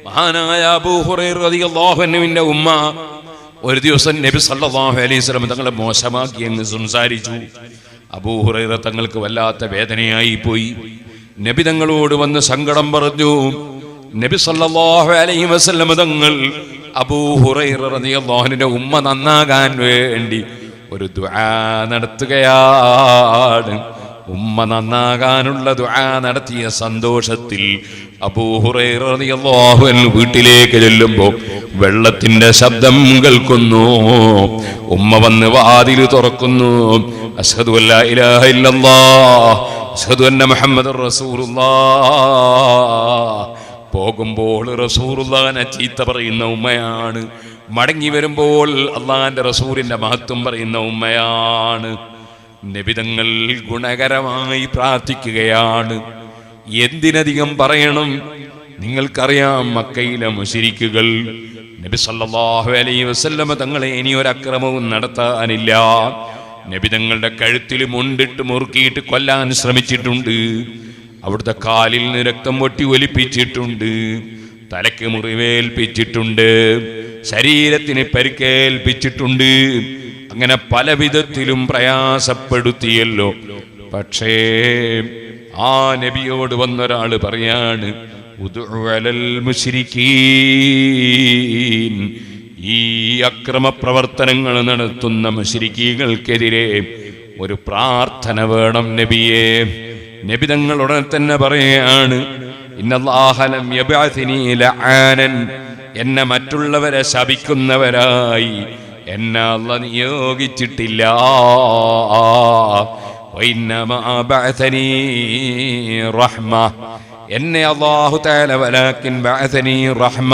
മഹാനായ അബൂ ഹുറൈറ റളിയല്ലാഹു അൻഹുവിന്റെ ഉമ്മ ഒരു ദിവസം നബി സല്ലല്ലാഹു അലൈഹി വസല്ലം തങ്ങളെ മോശമാക്കി അങ്ങ് സംസാരിച്ചു. അബൂ ഹുറൈറ തങ്ങൾക്ക് വല്ലാത്ത വേദനയായി പോയി. നബി തങ്ങളോട് വന്ന് സങ്കടം പറഞ്ഞു. നബി സല്ലല്ലാഹു അലൈഹി വസല്ലം തങ്ങൾ അബൂ ഹുറൈറ റളിയല്ലാഹു അൻഹുവിന്റെ ഉമ്മ നന്നാകാൻ വേണ്ടി ഒരു ദുആ നടത്തുകയാണ്. ഉമ്മ നന്നാകാനുള്ള ദുആ നടത്തിയ സന്തോഷത്തിൽ അബൂ ഹുറൈറ റളിയല്ലാഹു അൻഹു വീട്ടിലേക്ക് ചെല്ലുമ്പോൾ വെള്ളത്തിന്റെ ശബ്ദം കേൾക്കുന്നു. ഉമ്മ വന്ന് വാതിൽ തുറക്കുന്നു. അശ്ഹദു അല്ലാ ഇലാഹ ഇല്ലല്ലാഹ് അശ്ഹദു അന്ന മുഹമ്മദുർ റസൂലുള്ളാഹ്. പോകുമ്പോൾ റസൂലുള്ളാഹിനെ ചീത്ത പറയുന്ന ഉമ്മയാണ്. മടങ്ങി വരുമ്പോൾ അള്ളാഹിന്റെ റസൂലിന്റെ മഹത്വം പറയുന്ന ഉമ്മയാണ്. നബിതങ്ങൾ ഗുണകരമായി പ്രാർത്ഥിക്കുകയാണ്. എന്തിനധികം പറയണം? നിങ്ങൾക്കറിയാം, മക്കയിലെ മുശ്രിക്കുകൾ നബി സല്ലല്ലാഹു അലൈഹി വസല്ലം തങ്ങളെ ഇനി ഒരു അക്രമവും നടത്താനില്ല. നബി തങ്ങളുടെ കഴുത്തിൽ മുണ്ടിട്ട് മുറുക്കിയിട്ട് കൊല്ലാൻ ശ്രമിച്ചിട്ടുണ്ട്. അവിടുത്തെ കാലിൽ നിന്ന് രക്തം പൊട്ടി ഒലിപ്പിച്ചിട്ടുണ്ട്. തലയ്ക്ക് മുറിവേൽപ്പിച്ചിട്ടുണ്ട്. ശരീരത്തിന് പരിക്കേൽപ്പിച്ചിട്ടുണ്ട്. അങ്ങനെ പല വിധത്തിലും പ്രയാസപ്പെടുത്തിയല്ലോ. പക്ഷേ ആ നബിയോട് വന്നൊരാള് പറയാണ്, ഉദ്ഉ അലൽ മുശ്രിക്കീൻ, ഈ അക്രമ പ്രവർത്തനങ്ങൾ നടത്തുന്ന മുശ്രിക്കീകൾക്കെതിരെ ഒരു പ്രാർത്ഥന വേണം നബിയെ. നബി തങ്ങൾ ഉടനെ തന്നെ പറയാണ്, ഇന്നല്ലാഹ ലം യബ്അത്നി ലആനൻ, എന്നെ മറ്റുള്ളവരെ ശപിക്കുന്നവരായി എന്നെ അല്ലാഹു നിയോഗിച്ചിട്ടില്ല. വഇന്നമാ ബഅതനി റഹ്മ, എന്നെ അല്ലാഹു തആല വലാകിൻ ബഅതനി റഹ്മ,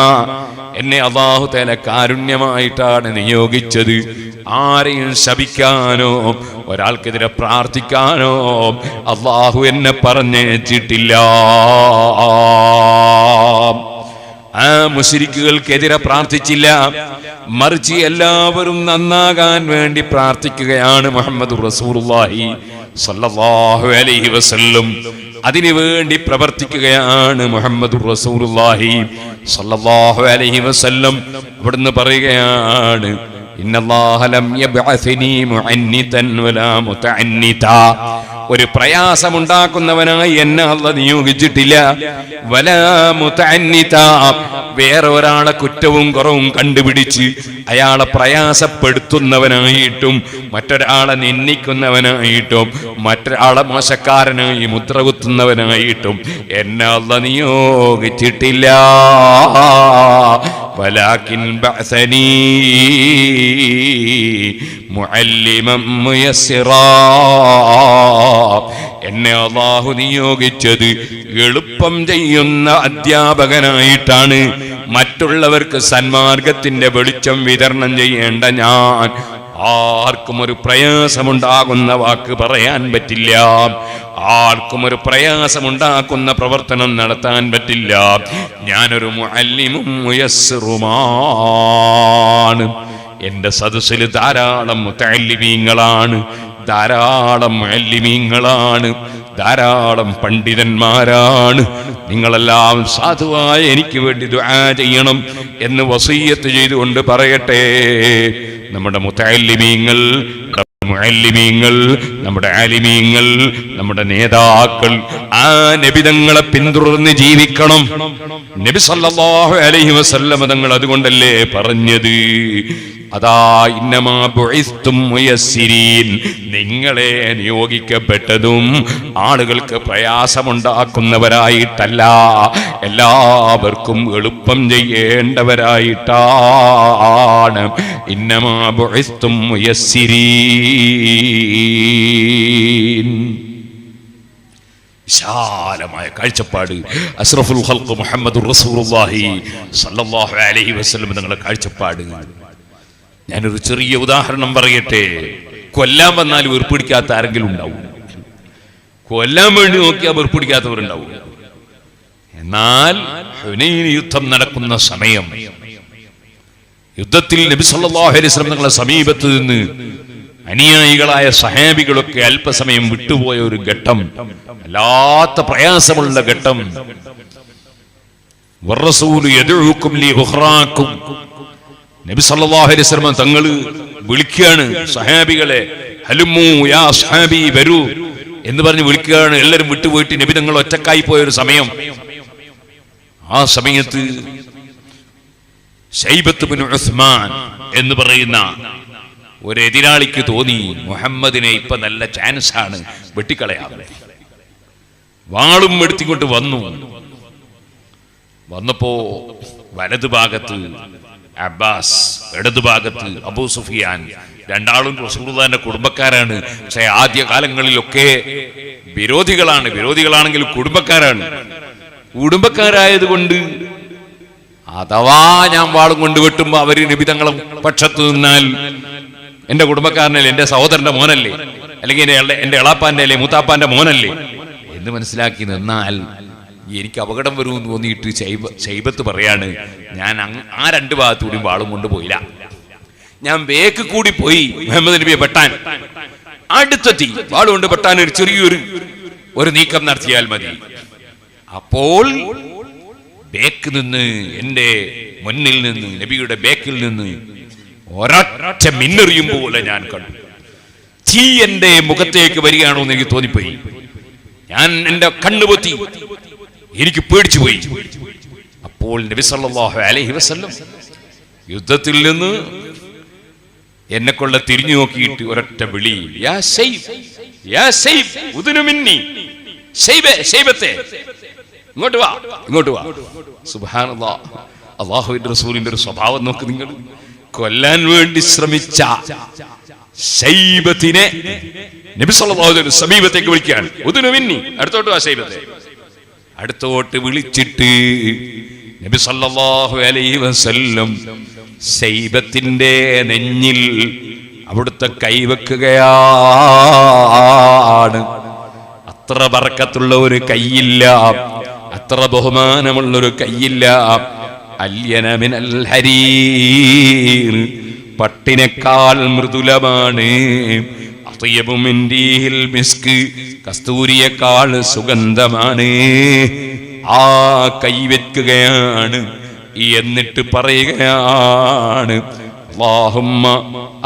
എന്നെ അല്ലാഹു തആല കാരുണ്യമായിട്ടാണ് നിയോഗിച്ചത്. ആരെയും ശപിക്കാനോ ഒരാൾക്കെതിരെ പ്രാർത്ഥിക്കാനോ അല്ലാഹു എന്നെ പറഞ്ഞേച്ചിട്ടില്ല. ആ മുശ്രിക്കുകൾക്കെതിരെ പ്രാർത്ഥിച്ചില്ല. മറിച്ച് എല്ലാവരും നന്നാകാൻ വേണ്ടി പ്രാർത്ഥിക്കുകയാണ് മുഹമ്മദുർ റസൂലുള്ളാഹി സ്വല്ലല്ലാഹു അലൈഹി വസല്ലം. അതിനു വേണ്ടി പ്രവർത്തിക്കുകയാണ് മുഹമ്മദുർ റസൂലുള്ളാഹി സ്വല്ലല്ലാഹു അലൈഹി വസല്ലം. അവിടുന്ന് പറയുകയാണ്, ഇന്നല്ലാഹ ലം യബ്അത്നി മുഅന്നിതൻ വലാ മുതഅന്നിതാ, ഒരു പ്രയാസമുണ്ടാക്കുന്നവനായി എന്നെ അല്ലാഹു നിയോഗിച്ചിട്ടില്ല. വലാ മുതഅന്നിതാ, വേറെ ഒരാളെ കുറ്റവും കുറവും കണ്ടുപിടിച്ച് അയാളെ പ്രയാസപ്പെടുത്തുന്നവനായിട്ടും മറ്റൊരാളെ നിന്ദിക്കുന്നവനായിട്ടും മറ്റൊരാളെ മോശക്കാരനായി മുദ്ര കുത്തുന്നവനായിട്ടും എന്നെ അല്ലാഹു നിയോഗിച്ചിട്ടില്ല. വലാകിൻ ബഅസനി മുഅല്ലിമൻ മുയസ്സിറാ, എന്നെ അല്ലാഹു നിയോഗിച്ചത് എളുപ്പം ചെയ്യുന്ന അധ്യാപകനായിട്ടാണ്. മറ്റുള്ളവർക്ക് സന്മാർഗത്തിന്റെ വെളിച്ചം വിതരണം ചെയ്യേണ്ട ഞാൻ ആർക്കും ഒരു പ്രയാസമുണ്ടാകുന്ന വാക്ക് പറയാൻ പറ്റില്ല. ആർക്കും ഒരു പ്രയാസമുണ്ടാക്കുന്ന പ്രവർത്തനം നടത്താൻ പറ്റില്ല. ഞാനൊരു മുഅല്ലിമും മുയസ്സിറുമാണ്. എന്റെ സദസ്സിൽ ധാരാളം മുതഅല്ലിമീങ്ങളാണ്, ധാരാളം മുഅല്ലിമീങ്ങളാണ്, ധാരാളം പണ്ഡിതന്മാരാണ്. നിങ്ങളെല്ലാം സാധുവായ എനിക്ക് വേണ്ടി ദുആ ചെയ്യണം എന്ന് വസിയ്യത്ത് ചെയ്തുകൊണ്ട് പറയട്ടെ. നമ്മുടെ മുതഅല്ലിമീങ്ങൾ, മുഅല്ലിമീങ്ങൾ, നമ്മുടെ ആലിമീങ്ങൾ, നമ്മുടെ നേതാക്കൾ ആ നബിതങ്ങളെ പിന്തുടർന്ന് ജീവിക്കണം. നബി സല്ലല്ലാഹു അലൈഹി വസല്ലം തങ്ങൾ അതുകൊണ്ടല്ലേ പറഞ്ഞത്, അതാ ഇന്നമാ ബുഇസ്തും മുയസ്സിരീൻ, നിങ്ങളെ നിയോഗിക്കപ്പെട്ടതും ആളുകൾക്ക് പ്രയാസമുണ്ടാക്കുന്നവരായിട്ടല്ല, എല്ലാവർക്കും എളുപ്പം ചെയ്യേണ്ടവരായിട്ടാണ്. ഇന്നമാ ബുഇസ്തും മുയസ്സിരീൻ. വിശാലമായ കാഴ്ചപ്പാട് അഷ്റഫുൽ ഖൽഖ് മുഹമ്മദുർ റസൂലുള്ളാഹി സ്വല്ലല്ലാഹു അലൈഹി വസല്ലം തങ്ങളുടെ കാഴ്ചപ്പാട്. ഞാനൊരു ചെറിയ ഉദാഹരണം പറയട്ടെ. കൊല്ലാൻ വന്നാൽ വെറുപ്പിടിക്കാത്ത ആരെങ്കിലും ഉണ്ടാവും? കൊല്ലാൻ വേണ്ടി നോക്കിയാൽ വെറുപ്പിടിക്കാത്തവരുണ്ടാവും. എന്നാൽ ഹുനൈൻ യുദ്ധം നടക്കുന്ന സമയം, യുദ്ധത്തിൽ നബി സല്ലല്ലാഹു അലൈഹി വസല്ലം തങ്ങളുടെ സമീപത്ത് നിന്ന് അനുയായികളായ സഹാബികളൊക്കെ അല്പസമയം വിട്ടുപോയ ഒരു ഘട്ടം, വല്ലാത്ത പ്രയാസമുള്ള ഘട്ടം. വറസൂലു യദ്ഉകും ലിഉഖറാകും. നബി സല്ലല്ലാഹു അലൈഹി വസല്ലം തങ്ങൾ വിളിക്കുകയാണ് സഹാബികളെ, ഹലുമു യാ അസ്ഹാബി വരൂ എന്ന് പറഞ്ഞ് വിളിക്കുകയാണ്. എല്ലാവരും വിട്ടുപോയിട്ട് നബി തങ്ങൾ ഒറ്റക്കായി പോയൊരു സമയം. ആ സമയത്ത് ശൈബത്ത് ബിൻ ഉസ്മാൻ എന്ന് പറയുന്ന ഒരു എതിരാളിക്ക് തോന്നി, മുഹമ്മദിനെ ഇപ്പൊ നല്ല ചാൻസ് ആണ് വെട്ടിക്കളയാതെ. വാളും എടുത്തിക്കൊണ്ട് വന്നപ്പോ വലതു ഭാഗത്ത് അബ്ബാസ്, ഇടതു ഭാഗത്ത് അബൂ സുഫിയാൻ, രണ്ടാളും റസൂലുള്ളാഹിന്റെ കുടുംബക്കാരാണ്. പക്ഷെ ആദ്യ കാലങ്ങളിലൊക്കെ വിരോധികളാണെങ്കിൽ കുടുംബക്കാരാണ്. കുടുംബക്കാരായതുകൊണ്ട് അഥവാ ഞാൻ വാളും കൊണ്ട് വെട്ടുമ്പോ അവര് നബി തങ്ങളും പക്ഷത്ത് നിന്നാൽ എന്റെ കുടുംബക്കാരനല്ലേ, എന്റെ സഹോദരന്റെ മോനല്ലേ, അല്ലെങ്കിൽ എന്റെ എളാപ്പാന്റെ അല്ലെ മൂത്താപ്പാന്റെ മോനല്ലേ എന്ന് മനസ്സിലാക്കി നിന്നാൽ എനിക്ക് അപകടം വരുമെന്ന് തോന്നിയിട്ട് ശൈബത്ത് പറയാണ്, ഞാൻ ആ രണ്ട് ഭാഗത്തുകൂടിയും വാളും കൊണ്ട് പോയില്ല, ഞാൻ ബേക്ക് കൂടി പോയി മുഹമ്മദ് നബിയെ വെട്ടാൻ. അടുത്തെത്തി വാളുകൊണ്ട് വെട്ടാൻ ഒരു ചെറിയൊരു നീക്കം നടത്തിയാൽ മതി. അപ്പോൾ ബേക്ക് നിന്ന്, എന്റെ മുന്നിൽ നിന്ന്, നബിയുടെ ബേക്കിൽ നിന്ന് ഒരൊറ്റ മിന്നെറിയും പോലെ ഞാൻ കണ്ടു. തീ എന്റെ മുഖത്തേക്ക് വരികയാണോ എന്ന് എനിക്ക് തോന്നിപ്പോയി. ഞാൻ എന്റെ കണ്ണുപൊത്തി, എനിക്ക് പേടിച്ചു പോയി. അപ്പോൾ നബി സല്ലല്ലാഹു അലൈഹി വസല്ലം യുദ്ധത്തിൽ നിന്ന് എന്നെ കൊള്ള തിരിഞ്ഞു നോക്കിയിട്ട് ഒരൊറ്റ വിളി, യാ സൈബ്, യാ സൈബ് ഉദ്നു മിന്നി, ശൈബത്തെ ഇങ്ങോട്ട് വാ, ഇങ്ങോട്ട് വാ. സുബ്ഹാനല്ലാഹ്, അല്ലാഹുവിന്റെ റസൂലിന്റെ ഒരു സ്വഭാവം നോക്ക് നിങ്ങൾ. കൊല്ലാൻ വേണ്ടി ശ്രമിച്ച ശൈബത്തിനെ നബി സല്ലല്ലാഹു അലൈഹി വസല്ലം സമീപത്തേക്ക് വിളിക്കുകയാണ്, ഉദ്നു മിന്നി, അടുത്തോട്ട് വാ ശൈബത്തെ. അടുത്തോട്ട് വിളിച്ചിട്ട് നബി സല്ലല്ലാഹു അലൈഹി വസല്ലം ശൈബത്തിന്റെ നെഞ്ഞിൽ അവിടുത്തെ കൈവെക്കുകയാണ്. അത്ര ബർക്കത്തുള്ള ഒരു കൈയില്ല, അത്ര ബഹുമാനമുള്ളൊരു കൈയില്ല. അല്യന മിനൽ ഹരീർ, പട്ടിനേക്കാൾ മൃദുലമാണ്. അത്യബു മിൻ റീഹിൽ മിസ്ക്, കസ്തൂരിയേക്കാൾ സുഗന്ധമാണ്. ആ കൈവെക്കുകയാണ്. എന്നിട്ട് പറയുകയാണ്, അല്ലാഹുമ്മ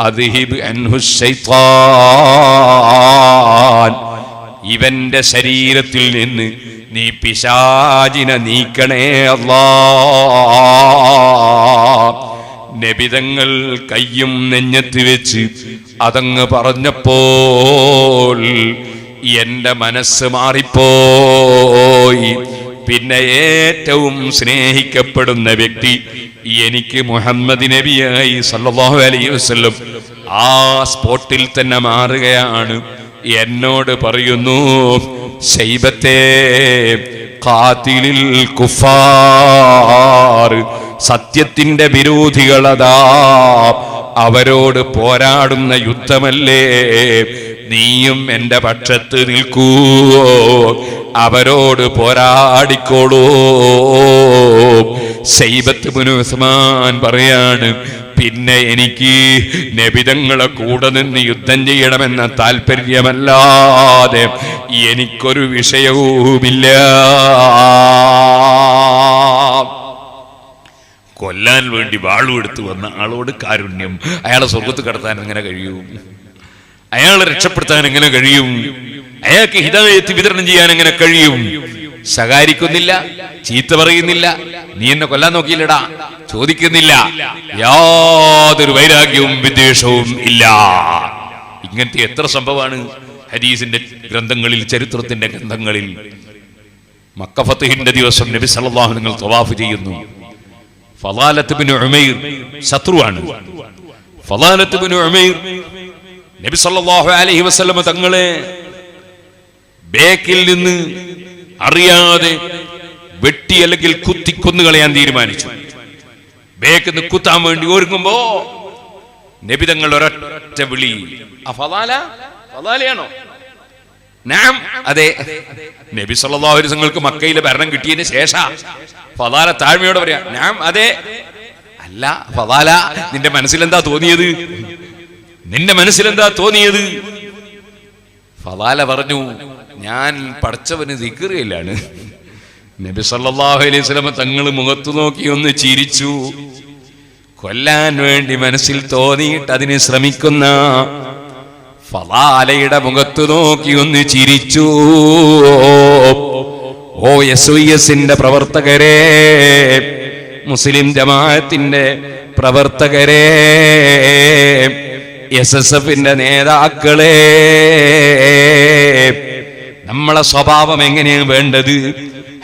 അദ്ഹിബ് അൻഹു ശൈത്താൻ, ഇവന്റെ ശരീരത്തിൽ നിന്ന് നീ പിശാചിനെ നീക്കണേ അല്ലാഹ്. നബിതങ്ങൾ കയ്യും നെഞ്ഞത്ത് വെച്ച് അതങ്ങ് പറഞ്ഞപ്പോൾ എന്റെ മനസ്സ് മാറിപ്പോയി. പിന്നെ ഏറ്റവും സ്നേഹിക്കപ്പെടുന്ന വ്യക്തി എനിക്ക് മുഹമ്മദ് നബിയായി സല്ലല്ലാഹു അലൈഹി വസല്ലം ആ സ്പോട്ടിൽ തന്നെ മാറുകയാണ്. എന്നോട് പറയുന്നു, ശൈബത്തെ ഖാതിലിൽ കുഫാർ, സത്യത്തിന്റെ വിരോധികളതാ, അവരോട് പോരാടുന്ന യുദ്ധമല്ലേ, നീയും എന്റെ പക്ഷത്ത് നിൽക്കൂ, അവരോട് പോരാടിക്കോളൂ. ശൈബത്ത് ഇബ്നു ഉസ്മാൻ പറയാണ്, പിന്നെ എനിക്ക് നബിതങ്ങളെ കൂടെ നിന്ന് യുദ്ധം ചെയ്യണമെന്ന താല്പര്യമല്ലാതെ എനിക്കൊരു വിഷയവുമില്ല. കൊല്ലാൻ വേണ്ടി വാളുമെടുത്ത് വന്ന ആളോട് കാരുണ്യം, അയാളെ സ്വർഗത്ത് കടത്താൻ എങ്ങനെ കഴിയും? അയാളെ രക്ഷപ്പെടുത്താൻ എങ്ങനെ കഴിയും? അയാൾക്ക് ഹിദായത്ത് വിതരണം ചെയ്യാൻ എങ്ങനെ കഴിയും? ശകാരിക്കുന്നില്ല, ചീത്ത പറയുന്നില്ല, നീ എന്നെ കൊല്ലാൻ നോക്കിയില്ലടാ, ചോദിക്കുന്നില്ല, യാതൊരു വൈരാഗ്യവും വിദ്വേഷവും ഇല്ല. ഇങ്ങനത്തെ എത്ര സംഭവമാണ് ഹദീസിന്റെ ഗ്രന്ഥങ്ങളിൽ, ചരിത്രത്തിന്റെ ഗ്രന്ഥങ്ങളിൽ. മക്ക ഫത്ഹിന്റെ ദിവസം നബി സല്ലല്ലാഹു അലൈഹി വസല്ലം തവാഫ് ചെയ്യുന്നു. ഫളാലത്ത് ബിൻ ഉമൈർ ശത്രുവാണ്. ഫളാലത്ത് ബിൻ ഉമൈർ നബി സല്ലല്ലാഹു അലൈഹി വസല്ലം തങ്ങളെ ബേക്കിൽ നിന്ന് അറിയാതെ വെട്ടി അല്ലെങ്കിൽ കുത്തി കൊന്നുകളയാൻ തീരുമാനിച്ചു. ബേക്കിൽ നിന്ന് കുത്താൻ വേണ്ടി ഒരുങ്ങുമ്പോ നബി തങ്ങൾ ഒരൊറ്റ വിളി, ഫളാലയാണോ? നാം, അതെ. നബി സല്ലല്ലാഹു അലൈഹി വസല്ലം മക്കയിലെ ഭരണം കിട്ടിയതിന് ശേഷം ഫളാല താഴ്മയോടെ പറയാ, നാം, അതെ. അല്ല ഫളാല, നിന്റെ മനസ്സിലെന്താ തോന്നിയത്? നിന്റെ മനസ്സിലെന്താ തോന്നിയത്? ഫളാല പറഞ്ഞു, ഞാൻ പടച്ചവന് ദിക്റിലാണ്, നബി സല്ലല്ലാഹു അലൈഹി വസല്ലം തങ്ങൾ മുഖത്തു നോക്കി ഒന്ന് ചിരിച്ചു. കൊല്ലാൻ വേണ്ടി മനസ്സിൽ തോന്നിയിട്ട് അതിന് ശ്രമിക്കുന്ന ഫളാലയുടെ മുഖത്തു നോക്കി ഒന്ന് ചിരിച്ചു. ഓ SYSന്റെ പ്രവർത്തകരെ, മുസ്ലിം ജമാഅത്തിന്റെ പ്രവർത്തകരെ, SSFന്റെ നേതാക്കളെ, നമ്മളെ സ്വഭാവം എങ്ങനെയാണ് വേണ്ടത്?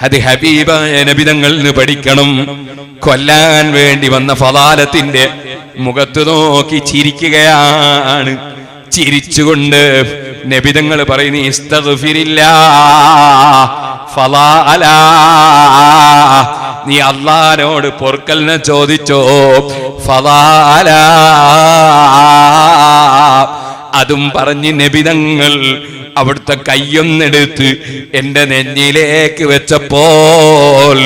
അത് ഹബീബായ നബി തങ്ങളിൽ പഠിക്കണം. കൊല്ലാൻ വേണ്ടി വന്ന ഫളാലത്തിന്റെ മുഖത്ത് നോക്കി ചിരിക്കുകയാണ്. ചിരിച്ചുകൊണ്ട് നബി തങ്ങൾ പറയുന്നു, ഇസ്തഗ്ഫിരില്ലാ ഫളാല, നീ അല്ലാഹുവോട് പൊറുക്കലിനെ ചോദിച്ചോ ഫളാല. അതും പറഞ്ഞ് നബി തങ്ങൾ അവിടുത്തെ കയ്യൊന്നെടുത്ത് എന്റെ നെഞ്ഞിലേക്ക് വെച്ചപ്പോൾ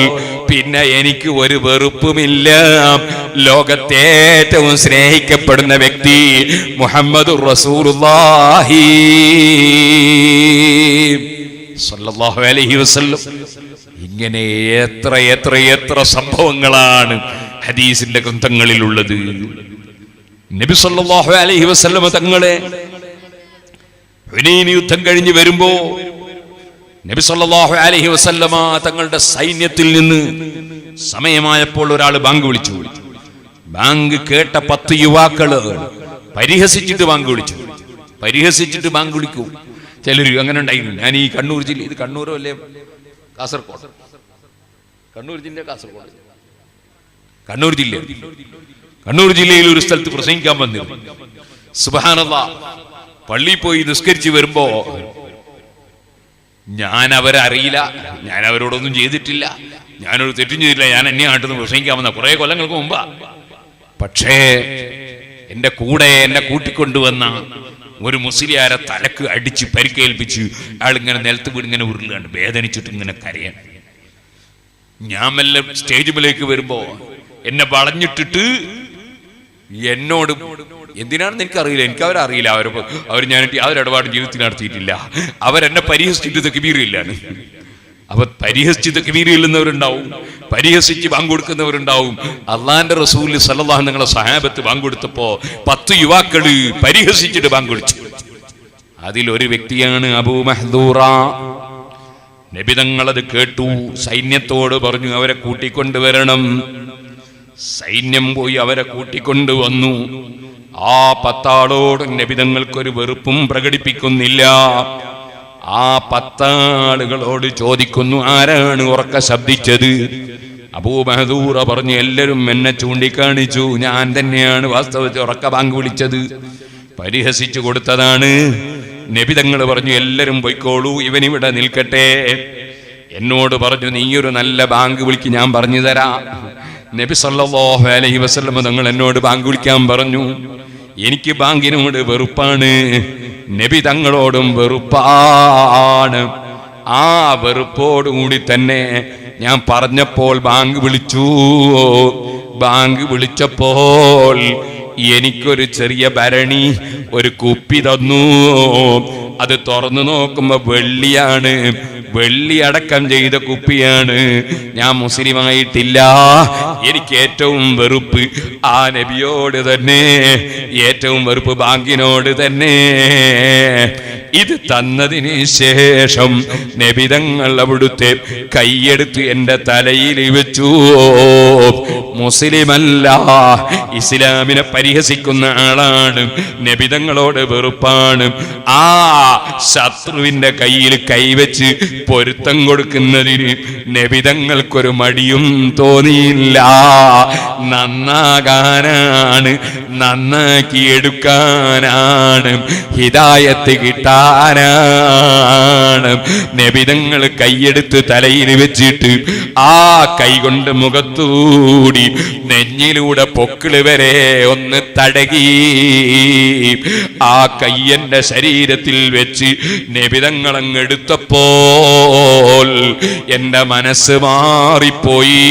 പിന്നെ എനിക്ക് ഒരു വെറുപ്പുമില്ല. ലോകത്തെ ഏറ്റവും സ്നേഹിക്കപ്പെടുന്ന വ്യക്തി മുഹമ്മദുർ റസൂലുള്ളാഹി സ്വല്ലല്ലാഹു അലൈഹി വസല്ലം. ഇങ്ങനെ എത്ര എത്ര എത്ര സംഭവങ്ങളാണ് ഹദീസിന്റെ ഗ്രന്ഥങ്ങളിലുള്ളത്. നബി സല്ലല്ലാഹു അലൈഹി വസല്ലം തങ്ങളെ ഹുനൈൻ യുദ്ധം കഴിഞ്ഞ് വരുമ്പോ നബി സല്ലല്ലാഹു അലൈഹി വസല്ലമ തങ്ങളുടെ സൈന്യത്തിൽ നിന്ന് സമയമായപ്പോൾ ഒരാൾ ബാങ്ക് വിളിച്ചു. ബാങ്ക് കേട്ട 10 യുവാക്കള് പരിഹസിച്ചിട്ട് ബാങ്ക് വിളിച്ചു. പരിഹസിച്ചിട്ട് ബാങ്ക് വിളിക്കൂ. ചിലർ അങ്ങനെ ഉണ്ടായിരുന്നു. ഞാൻ ഈ കണ്ണൂർ ജില്ല, ഇത് കണ്ണൂരോ അല്ലേ കാസർഗോഡ്? കണ്ണൂർ ജില്ല, കാസർഗോഡ്, കണ്ണൂർ ജില്ലയിൽ ഒരു സ്ഥലത്ത് പ്രസംഗിക്കാൻ വന്നിരുന്നു. സുബ്ഹാനല്ലാഹ്, പള്ളിയിൽ പോയി നിസ്കരിച്ച് വരുമ്പോ ഞാൻ അവരെ അറിയില്ല, ഞാൻ അവരോടൊന്നും ചെയ്തിട്ടില്ല, ഞാനൊരു തെറ്റും ചെയ്തില്ല, ഞാൻ എന്നെ നാട്ടിൽ നിന്ന് പ്രസംഗിക്കാൻ വന്ന കുറെ കൊല്ലങ്ങൾക്ക് മുമ്പാ. പക്ഷേ എന്റെ കൂടെ എന്നെ കൂട്ടിക്കൊണ്ടുവന്ന ഒരു മുസ്ലിയാരെ തലക്ക് അടിച്ച് പരിക്കേൽപ്പിച്ച് അയാളിങ്ങനെ നിലത്ത് വീട് ഇങ്ങനെ ഉരുളുകയാണ്, വേദനിച്ചിട്ട് ഇങ്ങനെ കരയാൻ. ഞാൻ മെല്ലെ സ്റ്റേജിലേക്ക് വരുമ്പോ എന്നെ വളഞ്ഞിട്ടിട്ട് എന്നോട് എന്തിനാണെന്ന് എനിക്കറിയില്ല, എനിക്ക് അവരറിയില്ല, അവർ ഞാനിട്ട് യാതൊരിടപാടും ജീവിതത്തിൽ നടത്തിയിട്ടില്ല. അവരെന്നെ പരിഹസിച്ചിട്ട് തക്ബീറില്ലാണ്. അപ്പൊ പരിഹസിച്ച് തക്ബീർ ചെല്ലുന്നവരുണ്ടാവും, പരിഹസിച്ച് ബാങ്ക് കൊടുക്കുന്നവരുണ്ടാവും. അള്ളാന്റെ റസൂൽ സല്ലല്ലാഹു അലൈഹി നിങ്ങളെ സഹാബത്ത് ബാങ്ക് കൊടുത്തപ്പോ 10 യുവാക്കള് പരിഹസിച്ചിട്ട് ബാങ്ക് കൊടുത്തു. അതിലൊരു വ്യക്തിയാണ് അബൂ മഹ്ദൂറ. നബി തങ്ങളത് കേട്ടു, സൈന്യത്തോട് പറഞ്ഞു അവരെ കൂട്ടിക്കൊണ്ടുവരണം. സൈന്യം പോയി അവരെ കൂട്ടിക്കൊണ്ടുവന്നു. ആ 10 ആളോട് നബി തങ്ങൾക്കൊരു വെറുപ്പും പ്രകടിപ്പിക്കുന്നില്ല. ആ 10 ആളുകളോട് ചോദിക്കുന്നു, ആരാണ് ഉറക്കെ ശബ്ദിച്ചത്? അബൂ മഹ്ദൂറ പറഞ്ഞു, എല്ലാവരും എന്നെ ചൂണ്ടിക്കാണിച്ചു, ഞാൻ തന്നെയാണ് വാസ്തവത്തിൽ ഉറക്ക ബാങ്ക് വിളിച്ചത്, പരിഹസിച്ചു കൊടുത്തതാണ്. നബി തങ്ങൾ പറഞ്ഞു, എല്ലാവരും പൊയ്ക്കോളൂ, ഇവനിവിടെ നിൽക്കട്ടെ. എന്നോട് പറഞ്ഞു, നീയൊരു നല്ല ബാങ്ക് വിളിക്ക്, ഞാൻ പറഞ്ഞു തരാം. നബി സല്ലല്ലാഹു അലൈഹി വസല്ലം തങ്ങൾ എന്നോട് ബാങ്ക് വിളിക്കാൻ പറഞ്ഞു. എനിക്ക് ബാങ്കിനോട് വെറുപ്പാണ്, നബി തങ്ങളോടും വെറുപ്പാണ്. ആ വെറുപ്പോടുകൂടി തന്നെ ഞാൻ പറഞ്ഞപ്പോൾ ബാങ്ക് വിളിച്ചു. ബാങ്ക് വിളിച്ചപ്പോൾ എനിക്കൊരു ചെറിയ ഭരണി, ഒരു കുപ്പി തന്നു. അത് തുറന്നു നോക്കുമ്പോ വെള്ളിയാണ്, വെള്ളി അടക്കം ചെയ്ത കുപ്പിയാണ്. ഞാൻ മുസ്ലിമായിട്ടില്ല. എനിക്ക് ഏറ്റവും വെറുപ്പ് ആ നബിയോട് തന്നെ, ഏറ്റവും വെറുപ്പ് ബാങ്കിനോട് തന്നെ. ഇത് തന്നതിന് ശേഷം നബി തങ്ങൾ അവിടുത്തെ കൈയെടുത്ത് എന്റെ തലയിൽ വെച്ചു. മുസ്ലിമല്ല, ഇസ്ലാമിനെ പരിഹസിക്കുന്ന ആളാണ്, നബി തങ്ങളോട് വെറുപ്പാണ്. ആ ശത്രുവിന്റെ കയ്യിൽ കൈവച്ച് പൊരുത്തം കൊടുക്കുന്നതിന് നബി തങ്ങൾക്കൊരു മടിയും തോന്നിയില്ല. നന്നാകാനാണ്, നന്നാക്കി എടുക്കാനാണ്, ഹിദായത്ത് കിട്ടാനാണ്. നബി തങ്ങൾ കൈയെടുത്ത് തലയിൽ വെച്ചിട്ട് ആ കൈ കൊണ്ട് മുഖത്തൂടി നെഞ്ഞിലൂടെ പൊക്കിള് വരെ ഒന്ന് തടകി. ആ കയ്യന്റെ ശരീരത്തിൽ വെച്ച് നബിതങ്ങളങ്ങ് എടുത്തപ്പോൾ എന്റെ മനസ്സ് മാറിപ്പോയി.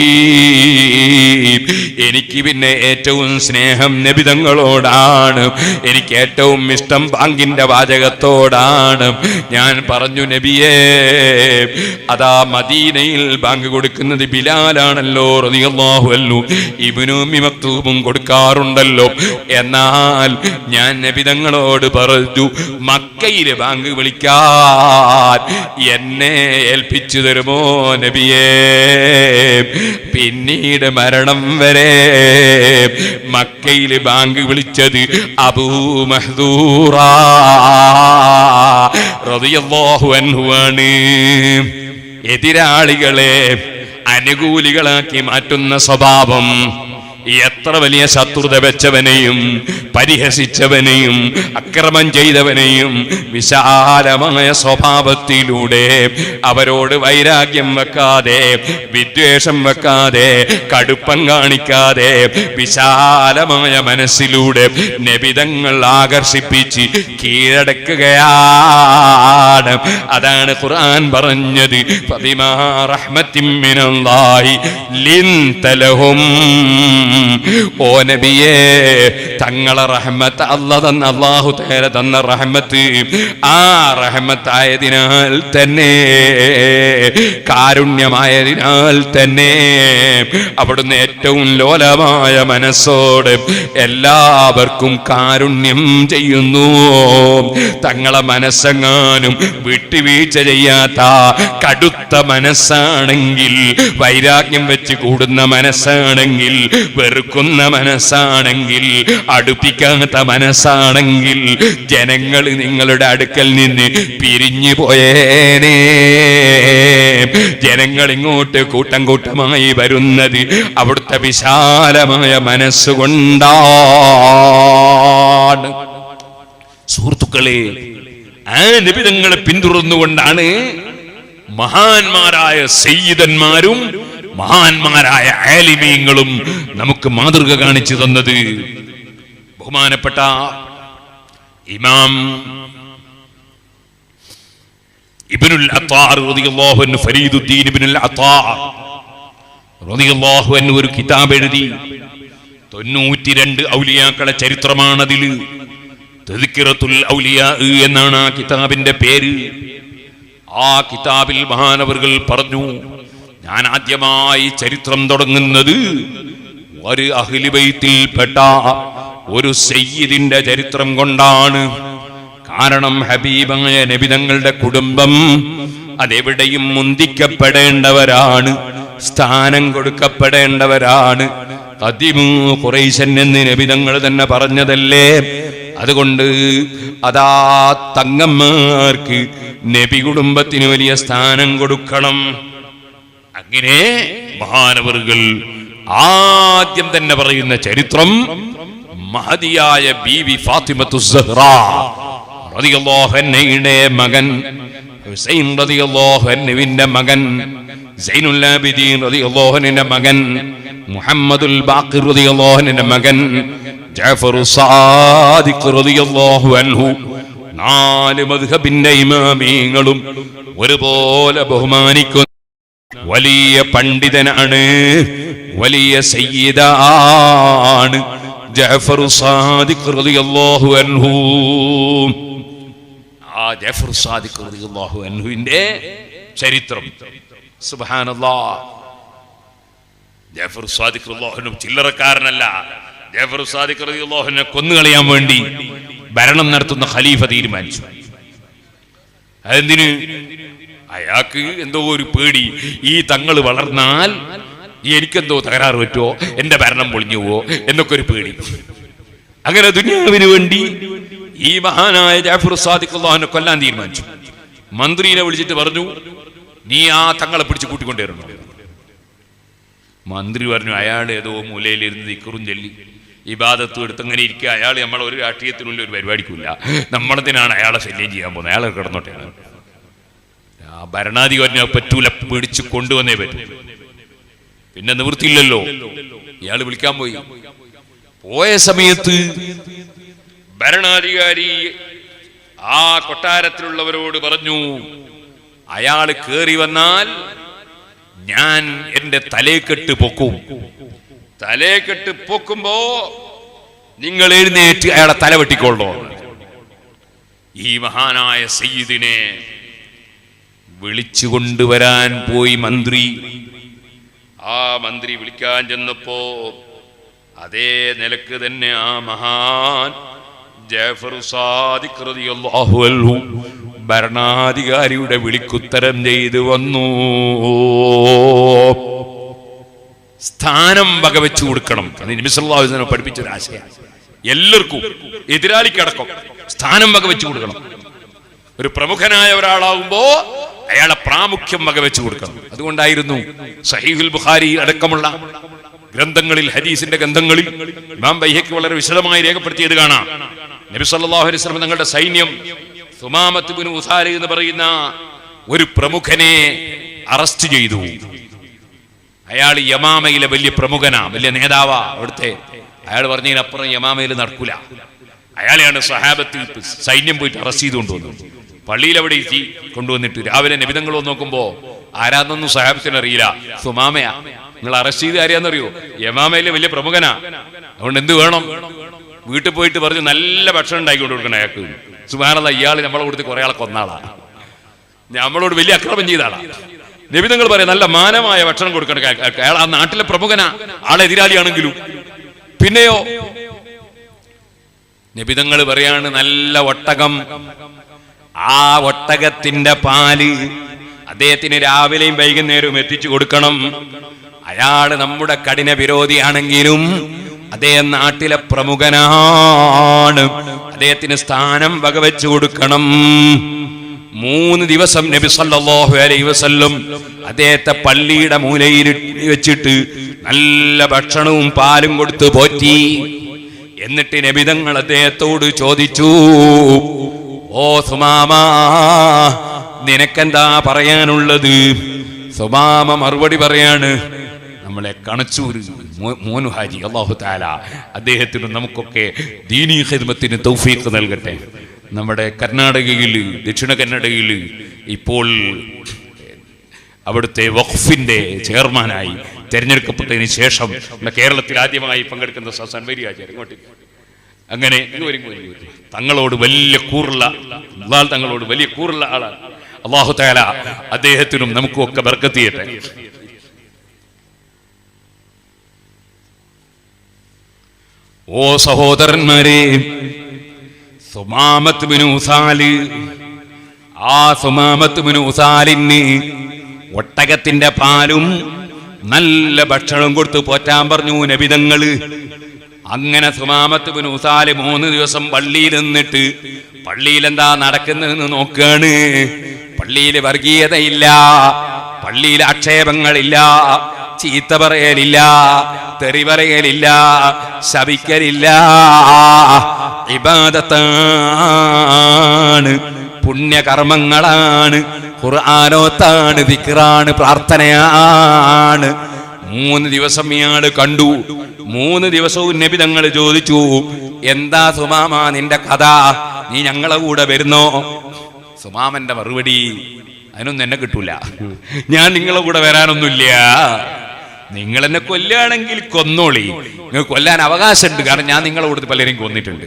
എനിക്ക് പിന്നെ ഏറ്റവും സ്നേഹം നബിതങ്ങളോടാണ്, എനിക്ക് ഏറ്റവും ഇഷ്ടം ബാങ്കിന്റെ വാചകത്തോടാണ്. ഞാൻ പറഞ്ഞു, നബിയേ, അതാ മദീനയിൽ ബാങ്ക് കൊടുക്കുന്നത് ബിലാലാണല്ലോ റളിയല്ലാഹു അൻഹു, ഇബ്നു ഉമ്മി മക്തൂമും കൊടുക്കാറുണ്ടല്ലോ. എന്നാൽ ഞാൻ നബിതങ്ങളോട് പറഞ്ഞു, മക്കയിലെ ബാങ്ക് വിളിക്കാൻ എന്നെ ഏൽപ്പിച്ചു തരുമോ നബിയേ? പിന്നീട് മരണം വരെ മക്കയിലെ ബാങ്ക് വിളിച്ചത് അബൂ മഹ്ദൂറ റളിയല്ലാഹു അൻഹു ആണ്. എതിരാളികളെ അനുകൂലികളാക്കി മാറ്റുന്ന സ്വഭാവം എത്ര വലിയ ശത്രുത വെച്ചവനെയും പരിഹസിച്ചവനെയും അക്രമം ചെയ്തവനെയും വിശാലമായ സ്വഭാവത്തിലൂടെ അവരോട് വൈരാഗ്യം വെക്കാതെ, വിദ്വേഷം വെക്കാതെ, കടുപ്പം കാണിക്കാതെ വിശാലമായ മനസ്സിലൂടെ നബിതങ്ങൾ ആകർഷിപ്പിച്ച് കീഴടക്കുകയാണ്. അതാണ് ഖുർആൻ പറഞ്ഞത്, ഫബിമാ റഹ്മത്തിൻ മിനല്ലാഹി ലിൻത ലഹും. ഓ നബിയേ, തങ്ങളെ റഹ്മത്ത് അല്ലാഹു തആല തന്ന റഹ്മത്ത്, ആ റഹ്മത്തായതിനാൽ തന്നെ, കാരുണ്യമായതിനാൽ തന്നെ അവിടുന്ന് ഏറ്റവും ലോലമായ മനസ്സോടെ എല്ലാവർക്കും കാരുണ്യം ചെയ്യുന്നു. തങ്ങളെ മനസ്സെങ്ങാനും വിട്ടുവീഴ്ച ചെയ്യാത്ത കടുത്ത മനസ്സാണെങ്കിൽ, വൈരാഗ്യം വെച്ച് കൂടുന്ന മനസ്സാണെങ്കിൽ, വെറുക്കുന്ന മനസ്സാണെങ്കിൽ, അടുപ്പിക്കാത്ത മനസ്സാണെങ്കിൽ, ജനങ്ങൾ നിങ്ങളുടെ അടുക്കൽ നിന്ന് പിരിഞ്ഞു പോയേനെ. ജനങ്ങൾ ഇങ്ങോട്ട് കൂട്ടം കൂട്ടമായി വരുന്നത് അവിടുത്തെ വിശാലമായ മനസ്സുകൊണ്ടാണ്. സുഹൃത്തുക്കളെ, ആ നബിതങ്ങളെ പിന്തുടർന്നുകൊണ്ടാണ് മഹാന്മാരായ സയ്യിദന്മാരും മഹാന്മാരായ ആലിമീങ്ങളും നമുക്ക് മാതൃക കാണിച്ചു തന്നത്. ബഹുമാനപ്പെട്ട ഇമാം ഇബ്നുൽ അത്താർ റളിയല്ലാഹു അൻഹു, ഫരീദുദ്ദീൻ ഇബ്നുൽ അത്താർ റളിയല്ലാഹു അൻഹു ഒരു കിതാബ് എഴുതി. 92 ഔലിയാക്കളെ ചരിത്രമാണതിൽ. തദ്കിറത്തുൽ ഔലിയാ എന്നാണ് ആ കിതാബിന്റെ പേര്. ആ കിതാബിൽ മഹാനവറുകൾ പറഞ്ഞു, ഞാൻ ആദ്യമായി ചരിത്രം തുടങ്ങുന്നത് ഒരു അഹ്ലി ബൈത്തിൽപ്പെട്ട ഒരു സയ്യിദിന്റെ ചരിത്രം കൊണ്ടാണ്. കാരണം ഹബീബായ നബിതങ്ങളുടെ കുടുംബം അതെവിടെയും മുന്തിക്കപ്പെടേണ്ടവരാണ്, സ്ഥാനം കൊടുക്കപ്പെടേണ്ടവരാണ്. ഖദീമു ഖുറൈശൻ എന്ന് നബിതങ്ങൾ തന്നെ പറഞ്ഞതല്ലേ. അതുകൊണ്ട് അതാ തങ്ങന്മാർക്ക് നബി കുടുംബത്തിന് വലിയ സ്ഥാനം കൊടുക്കണം. അങ്ങനെ മഹാനവറുകൾ ആദ്യം തന്നെ പറയുന്ന ചരിത്രം മഹദിയായ ബീവി ഫാത്തിമത്തു സുഹ്റാ റളിയല്ലാഹു അൻഹയുടെ മകൻ ഹുസൈൻ റളിയല്ലാഹു അൻഹുവിന്റെ മകൻ സൈനുൽ ആബിദീൻ റളിയല്ലാഹു അൻഹുവിന്റെ മകൻ മുഹമ്മദുൽ ബാഖിർ റളിയല്ലാഹു അൻഹുവിന്റെ മകൻ ജഅഫർ സാദിഖ് റളിയല്ലാഹു അൻഹു. 4 മദ്ഹബിന്റെ ഇമാമീങ്ങളും ഒരുപോലെ ബഹുമാനിക്കുന്ന വലിയ പണ്ഡിതനാണ്, വലിയ സയ്യിദാണ് ജഅഫർ സാദിഖ് റളിയല്ലാഹു അൻഹു. ആ ജഅഫർ സാദിഖ് റളിയല്ലാഹു അൻഹുവിന്റെ ചരിത്രം സുബ്ഹാനല്ലാഹ്. ജഅഫർ സാദിഖ് റളിയല്ലാഹു അൻഹു ചില്ലറക്കാരനല്ല. ജഅഫർ സാദിഖ് റളിയല്ലാഹു അൻഹുവിനെ കൊന്നുകളയാൻ വേണ്ടി ഭരണം നടത്തുന്ന ഖലീഫ തീരുമാനിച്ചു. അതെന്തിന്? അയാൾക്ക് എന്തോ ഒരു പേടി, ഈ തങ്ങൾ വളർന്നാൽ എനിക്കെന്തോ തകരാറ് പറ്റുമോ, എന്റെ ഭരണം പൊളിഞ്ഞു പോവോ എന്നൊക്കെ ഒരു പേടി. അങ്ങനെ ദുനിയാവിന് വേണ്ടി ഈ മഹാനായ ജഅഫർ സാദിഖ് റളിയല്ലാഹു അൻഹു കൊല്ലാൻ തീരുമാനിച്ചു. മന്ത്രിയെ വിളിച്ചിട്ട് പറഞ്ഞു, നീ ആ തങ്ങളെ പിടിച്ച് കൂട്ടിക്കൊണ്ടുവരണം. മന്ത്രി പറഞ്ഞു, അയാൾ ഏതോ മൂലയിലിരുന്ന് ദിക്റും ചൊല്ലി ഇബാദത്തും എടുത്ത് അങ്ങനെ ഇരിക്കുക. അയാൾ നമ്മളെ ഒരു രാഷ്ട്രീയത്തിനുള്ളിൽ ഒരു പരിപാടിക്കില്ല. നമ്മളതിനാണ് അയാളെ ശല്യം ചെയ്യാൻ പോകുന്നത്. അയാളെ കിടന്നോട്ടെ. ആ ഭരണാധികാരിനെ പറ്റൂല, പിടിച്ച് കൊണ്ടുവന്നേ പറ്റൂ. പിന്നെ നിവൃത്തിയില്ലല്ലോ. ഇയാൾ വിളിക്കാൻ പോയി. പോയ സമയത്ത് ഭരണാധികാരി ആ കൊട്ടാരത്തിലുള്ളവരോട് പറഞ്ഞു, അയാൾ കേറി വന്നാൽ ഞാൻ എന്റെ തലേക്കെട്ട് പൊക്കും. തലേക്കെട്ട് പൊക്കുമ്പോ നിങ്ങൾ എഴുന്നേറ്റ് അയാളെ തല വെട്ടിക്കൊള്ളോ. ഈ മഹാനായ സയ്യിദിനെ വിളിച്ചു കൊണ്ടുവരാൻ പോയി മന്ത്രി. ആ മന്ത്രി വിളിക്കാൻ ചെന്നപ്പോ അതേ നിലക്ക് തന്നെ ആ മഹാൻ ജഅഫർ സാദിഖ് റളിയല്ലാഹു അൻഹു ഭരണാധികാരിയുടെ വിളിക്കുത്തരം ചെയ്തു വന്നു. സ്ഥാനം വകവെച്ചു കൊടുക്കണം. അത് നബി സല്ലല്ലാഹു അലൈഹി വസല്ലം പഠിപ്പിച്ചൊരു ആശയം. എല്ലാവർക്കും, എതിരാളിക്കടക്കം സ്ഥാനം വകവെച്ചു കൊടുക്കണം. ഒരു പ്രമുഖനായ ഒരാളാവുമ്പോ അയാളെ പ്രാമുഖ്യം വകവെച്ചു കൊടുക്കണം. അതുകൊണ്ടായിരുന്നു സഹീഹുൽ ബുഖാരി അടക്കമുള്ള ഗ്രന്ഥങ്ങളിൽ, ഹദീസിന്റെ ഗ്രന്ഥങ്ങളിൽ ഇമാം ബൈഹഖി വളരെ വിശദമായി രേഖപ്പെടുത്തിയത് കാണാം. നബി സല്ലല്ലാഹു അലൈഹി വസല്ലം തങ്ങളുടെ സൈന്യം സുമാമത്ത് ഇബ്നു ഉസാരി എന്ന് പറയുന്ന ഒരു പ്രമുഖനെ അറസ്റ്റ് ചെയ്തു. അയാൾ യമാമയിലെ വലിയ പ്രമുഖനാ, വലിയ നേതാവാ അവിടുത്തെ. അയാൾ പറഞ്ഞതിനപ്പുറം യമാമയിൽ നടക്കൂല. അയാളെയാണ് സഹാബത്ത് സൈന്യം പോയിട്ട് അറസ്റ്റ് ചെയ്ത് കൊണ്ടുവന്നത്. പള്ളിയിൽ അവിടെ എത്തി കൊണ്ടുവന്നിട്ട് രാവിലെ നബിതങ്ങൾ നോക്കുമ്പോ ആരാന്നൊന്നും സഹാബത്തിന് അറിയില്ല. സുമാമയാ. നിങ്ങൾ അറസ്റ്റ് ചെയ്ത് ആരെയാന്നറിയോ? യമാമയിലെ വലിയ പ്രമുഖനാ. അതുകൊണ്ട് എന്ത് വേണം? വീട്ടിൽ പോയിട്ട് പറഞ്ഞു നല്ല ഭക്ഷണം ഉണ്ടാക്കിക്കൊണ്ട് കൊടുക്കണം അയാൾക്ക്. സുബ്ഹാനല്ലാഹ്, ഇയാൾ നമ്മളെ കൊടുത്ത് കുറെ ആളെ കൊന്നാളാ, നമ്മളോട് വലിയ അക്രമം ചെയ്ത ആളാ. നബിതങ്ങൾ പറയാം നല്ല മാനമായ ഭക്ഷണം കൊടുക്കണം അയാൾ. ആ നാട്ടിലെ പ്രമുഖനാ, ആളെതിരാളിയാണെങ്കിലും. പിന്നെയോ നബിതങ്ങൾ പറയാണ് നല്ല ഒട്ടകം, ആ ഒട്ടകത്തിന്റെ പാല് അദ്ദേഹത്തിന് രാവിലെയും വൈകുന്നേരവും എത്തിച്ചു കൊടുക്കണം. അയാള് നമ്മുടെ കഠിന വിരോധിയാണെങ്കിലും അദ്ദേഹം നാട്ടിലെ പ്രമുഖനാണ്, അദ്ദേഹത്തിന് സ്ഥാനം വകവെച്ചു കൊടുക്കണം. 3 ദിവസം നബി സല്ലല്ലാഹു അലൈഹി വസല്ലം അദ്ദേഹത്തെ പള്ളിയുടെ മൂലയിൽ വെച്ചിട്ട് നല്ല ഭക്ഷണവും പാലും കൊടുത്ത് പോറ്റി. എന്നിട്ട് നബിതങ്ങൾ അദ്ദേഹത്തോട് ചോദിച്ചു, ഓ സുമാമ, നിനക്കെന്താ പറയാനുള്ളത്? സുമാമ മറുപടി പറയാണ്, നമ്മളെ കണച്ചൂര് മോനു ഹാജി അല്ലാഹു തആല അദ്ദേഹത്തിന് നമുക്കൊക്കെ ദീനീ ഖിദ്മത്തിന് തൗഫീഖ് നൽകട്ടെ. നമ്മുടെ കർണാടകയിൽ, ദക്ഷിണ കന്നഡയിൽ ഇപ്പോൾ അവിടുത്തെ വഖഫിന്റെ ചെയർമാനായി തെരഞ്ഞെടുക്കപ്പെട്ടതിന് ശേഷം കേരളത്തിൽ ആദ്യമായി പങ്കെടുക്കുന്ന സൻവരി ആചാര്യ ഇങ്ങോട്ട് അങ്ങനെ തങ്ങളോട് വലിയ കൂറുള്ള തങ്ങളോട് വലിയ കൂറുള്ള ആളാണ്. അല്ലാഹു തആല അദ്ദേഹത്തിനും നമുക്കും ഒക്കെ ബർക്കത്ത് ചെയ്യട്ടെ. ഓ സഹോദരന്മാരെ, സുമാമത്ത് ബിനു ഉസാല്, ആ സുമാമത്ത് ബിനു ഉസാലിന് ഒട്ടകത്തിന്റെ പാലും നല്ല ഭക്ഷണം കൊടുത്ത് പോറ്റാൻ പറഞ്ഞു നബിതങ്ങള്. അങ്ങനെ സുമാമത്ത് ബിനു ഉസാല് 3 ദിവസം പള്ളിയിൽ നിന്നിട്ട് പള്ളിയിൽ എന്താ നടക്കുന്നതെന്ന് നോക്കുകയാണ്. പള്ളിയിൽ വർഗീയതയില്ല, പള്ളിയിൽ ആക്ഷേപങ്ങളില്ല, ചീത്ത പറയലില്ല, തെറി പറയലില്ല, ശപിക്കലില്ല. ഇബാദത്താണ്, പുണ്യകർമ്മങ്ങളാണ്, ഖുർആനോത്താണ്, ദിക്റാണ്, പ്രാർത്ഥനയാണ്. 3 ദിവസം ഇയാള് കണ്ടു. 3 ദിവസവും നബി തങ്ങൾ ചോദിച്ചു, എന്താ സുമാമ നിന്റെ കഥ? നീ ഞങ്ങളെ കൂടെ വരുന്നോ? സുമാമന്റെ മറുപടി, അതിനൊന്നും എന്നെ കിട്ടൂല, ഞാൻ നിങ്ങളെ കൂടെ വരാനൊന്നുമില്ല. നിങ്ങൾ എന്നെ കൊല്ലുകയാണെങ്കിൽ കൊന്നോളി, നിങ്ങൾ കൊല്ലാൻ അവകാശമുണ്ട്, കാരണം ഞാൻ നിങ്ങളെ കൂടെ പലരെയും കൊന്നിട്ടുണ്ട്.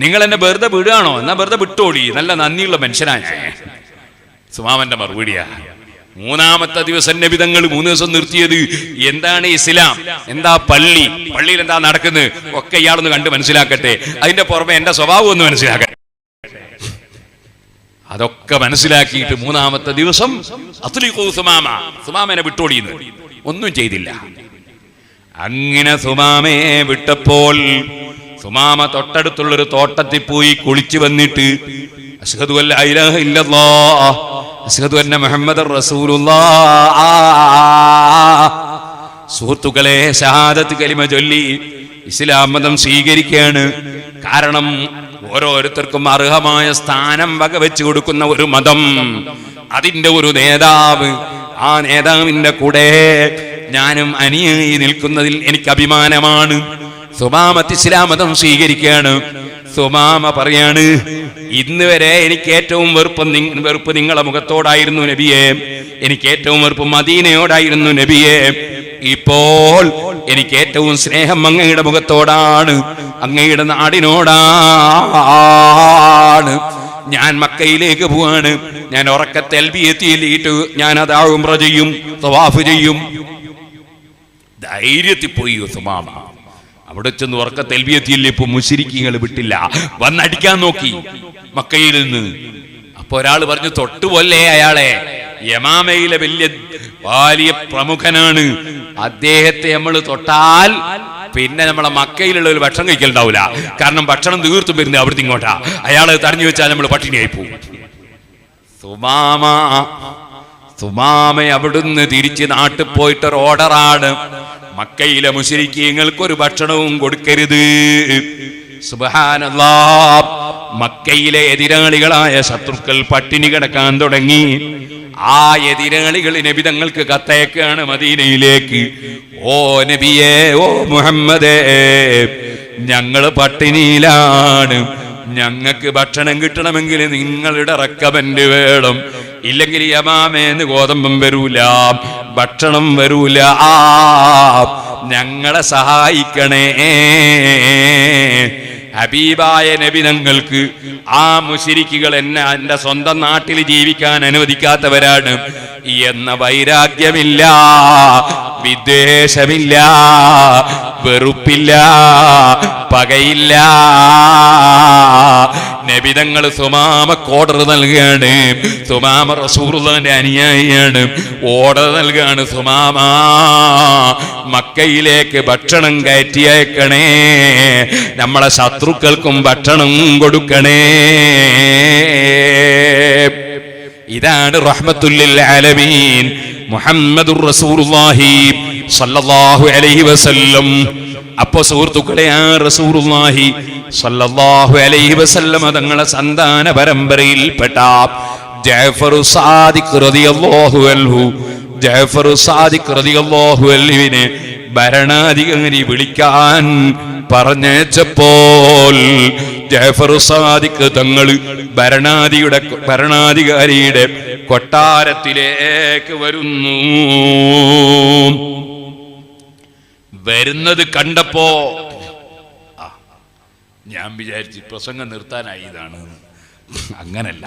നിങ്ങൾ എന്നെ വെറുതെ വിടുകയാണോ? എന്നാ വെറുതെ വിട്ടോളി, നല്ല നന്ദിയുള്ള മനുഷ്യനാണ് ഞാൻ. സുമാമന്റെ മറുപടിയാ. 3-ാമത്തെ ദിവസം നബി തങ്ങൾ 3 ദിവസം നിർത്തിയത് എന്താണ് ഇസ്ലാം, എന്താ പള്ളി, പള്ളിയിൽ എന്താ നടക്കുന്നത് ഒക്കെ ഇയാളൊന്ന് കണ്ട് മനസ്സിലാക്കട്ടെ. അതിന്റെ പുറമെ എന്റെ സ്വഭാവം ഒന്ന് മനസ്സിലാക്കട്ടെ. അതൊക്കെ മനസ്സിലാക്കിയിട്ട് 3-ാമത്തെ ദിവസം സുമാമനെ വിട്ടോളിയെന്ന് ഒന്നും ചെയ്തില്ല. അങ്ങനെ സുമാമയെ വിട്ടപ്പോൾ സുമാമ തൊട്ടടുത്തുള്ളൊരു തോട്ടത്തിൽ പോയി കുളിച്ചു വന്നിട്ട് അശ്ഹദു അല്ലാ ഇലാഹ ഇല്ലല്ലാഹ് അശ്ഹദു അന്ന മുഹമ്മദർ റസൂലുള്ളാഹ്. സുഹൃത്തുക്കളെ, ഷഹാദത്ത് കലിമ ചൊല്ലി ഇസ്ലാം മതം സ്വീകരിക്കുകയാണ്. കാരണം ഓരോരുത്തർക്കും അർഹമായ സ്ഥാനം വകവെച്ചു കൊടുക്കുന്ന ഒരു മതം, അതിന്റെ ഒരു നേതാവ്, ആ നേതാവിന്റെ കൂടെ ഞാനും അനിയായി നിൽക്കുന്നതിൽ എനിക്ക് അഭിമാനമാണ്. സുമാമത്ത് ഇസ്ലാം മതം സ്വീകരിക്കുകയാണ്. സുമാമ പറയാണ്, ഇന്ന് വരെ എനിക്ക് ഏറ്റവും വെറുപ്പ് നിങ്ങളെ മുഖത്തോടായിരുന്നു നബിയെ, എനിക്ക് ഏറ്റവും വെറുപ്പ് മദീനയോടായിരുന്നു നബിയെ. ഇപ്പോൾ എനിക്ക് ഏറ്റവും സ്നേഹം അങ്ങയുടെ മുഖത്തോടാണ്, അങ്ങയുടെ നാടിനോടാണ്. ഞാൻ മക്കയിലേക്ക് പോവാണ്. ഞാൻ ഉറക്കത്തെ തൽബിയത്തിയിട്ട് ഞാൻ അതാ ഉംറ ചെയ്യും, തവാഫ് ചെയ്യും. ധൈര്യത്തിൽ പോയി സുമാമ. അവിടെ ചെന്ന് ഉറക്ക തൽബിയത്തിയില്ല. ഇപ്പൊ മുശ്രിക്കുകൾ വിട്ടില്ല, വന്നടിക്കാൻ നോക്കി മക്കയിൽ നിന്ന്. അപ്പൊ ഒരാൾ പറഞ്ഞു, തൊട്ടുപോലെ അയാളെ യമാമയിലെ വലിയ പ്രമുഖനാണ്, അദ്ദേഹത്തെ നമ്മൾ തൊട്ടാൽ പിന്നെ നമ്മളെ മക്കയിലുള്ള ഒരു ഭക്ഷണം കഴിക്കലുണ്ടാവില്ല. കാരണം ഭക്ഷണം തീർത്തും വരുന്നത് അവിടുത്തെ ഇങ്ങോട്ടാ. അയാളെ തടഞ്ഞു വെച്ചാൽ നമ്മൾ പട്ടിണിയായി പോകും. സുമാമ അവിടുന്ന് തിരിച്ച് നാട്ടിൽ പോയിട്ടൊരു ഓർഡറാണ്, മക്കയിലെ മുശ്രിക്കീങ്ങൾക്കൊരു ഭക്ഷണവും കൊടുക്കരുത്. സുബ്ഹാനല്ലാഹ്. മക്കയിലെ എതിരാളികളായ ശത്രുക്കൾ പട്ടിണി കിടക്കാൻ തുടങ്ങി. ആ എതിരാളികൾ നബി തങ്ങൾക്ക് കത്തയക്കാണ് മദീനയിലേക്ക്. ഓ നബിയേ, ഓ മുഹമ്മദേ, ഞങ്ങൾ പട്ടിണിയിലാണ്, ഞങ്ങൾക്ക് ഭക്ഷണം കിട്ടണമെങ്കിൽ നിങ്ങളുടെ റെക്കമെന്റ് വേണം, ഇല്ലെങ്കിൽ യമാമേന്ന് ഗോതമ്പം വരൂല, ഭക്ഷണം വരൂല. ഞങ്ങളെ സഹായിക്കണേ. ഹബീബായ നബി തങ്ങൾക്ക് ആ മുശ്രിക്കുകൾ എന്റെ സ്വന്തം നാട്ടിൽ ജീവിക്കാൻ അനുവദിക്കാത്തവരാണ് എന്ന വൈരാഗ്യമില്ല, വിദ്വേഷമില്ല, വെറുപ്പില്ല, പകയില്ല. നബി തങ്ങൾ സുമാമക്ക് ഓർഡർ നൽകുകയാണ്. സുമാമ റസൂലുള്ളാഹിന്റെ അനുയായിയാണ്. ഓർഡർ നൽകുകയാണ്, സുമാമ മക്കയിലേക്ക് ഭക്ഷണം കയറ്റി അയക്കണേ, നമ്മളെ ശത്രുക്കൾക്കും ഭക്ഷണം കൊടുക്കണേ. ഇതാണ് റഹ്മത്തുൽ ലിൽ ആലമീൻ മുഹമ്മദുർ റസൂലുള്ളാഹി സ്വല്ലല്ലാഹു അലൈഹി വസല്ലം. അപ്പോ സുഹൃത്തുക്കളെ, ആ റസൂലുള്ളാഹി സ്വല്ലല്ലാഹു അലൈഹി വസല്ലം തങ്ങളെ സന്താന പരമ്പരയിൽപ്പെട്ട ജഅഫർ സാദിഖ് റളിയല്ലാഹു അൻഹു, ജഅഫർ സാദിഖ് റളിയല്ലാഹു അൻഹുവിനെ ഭരണാധികാരി വിളിക്കാൻ പറഞ്ഞപ്പോൾ ജഅഫർ സാദിഖ് തങ്ങൾ ഭരണാധികാരിയുടെ കൊട്ടാരത്തിലേക്ക് വരുന്നത് കണ്ടപ്പോ ഞാൻ വിചാരിച്ചു പ്രസംഗം നിർത്താനായി ഇതാണ്. അങ്ങനല്ല,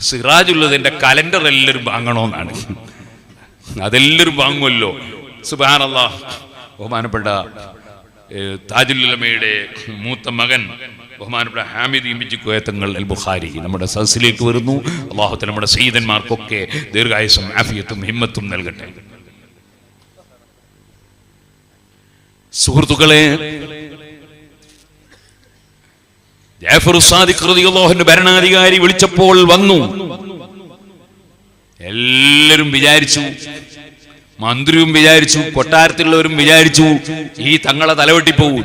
സിറാജുള്ളതിന്റെ കലണ്ടർ എല്ലാവരും വാങ്ങണമെന്നാണ്. അതെല്ലാവരും വാങ്ങുമല്ലോ. സുബ്ഹാനല്ലാഹ്. ബഹുമാനപ്പെട്ട താജുൽ ഉലമയുടെ മൂത്ത മകൻ ബഹുമാനപ്പെട്ട ഹാമിദ് ഇംബിജി കോയത്തങ്ങൾ അൽ ബുഖാരി നമ്മുടെ സദസ്സിലേക്ക് വരുന്നു. അല്ലാഹു തആല നമ്മുടെ സയ്യിദന്മാർക്കൊക്കെ ദീർഘായുസ്സും ആഫിയത്തും ഹിമ്മത്തും നൽകട്ടെ. സുഹൃത്തുക്കളെ, ജഅഫർ സാദിഖ് റളിയല്ലാഹു അൻഹു ഭരണാധികാരി വിളിച്ചപ്പോൾ വന്നു. എല്ലാവരും വിചാരിച്ചു, മന്ത്രിയും വിചാരിച്ചു, കൊട്ടാരത്തിലുള്ളവരും വിചാരിച്ചു ഈ തങ്ങളെ തലവെട്ടിപ്പോവും.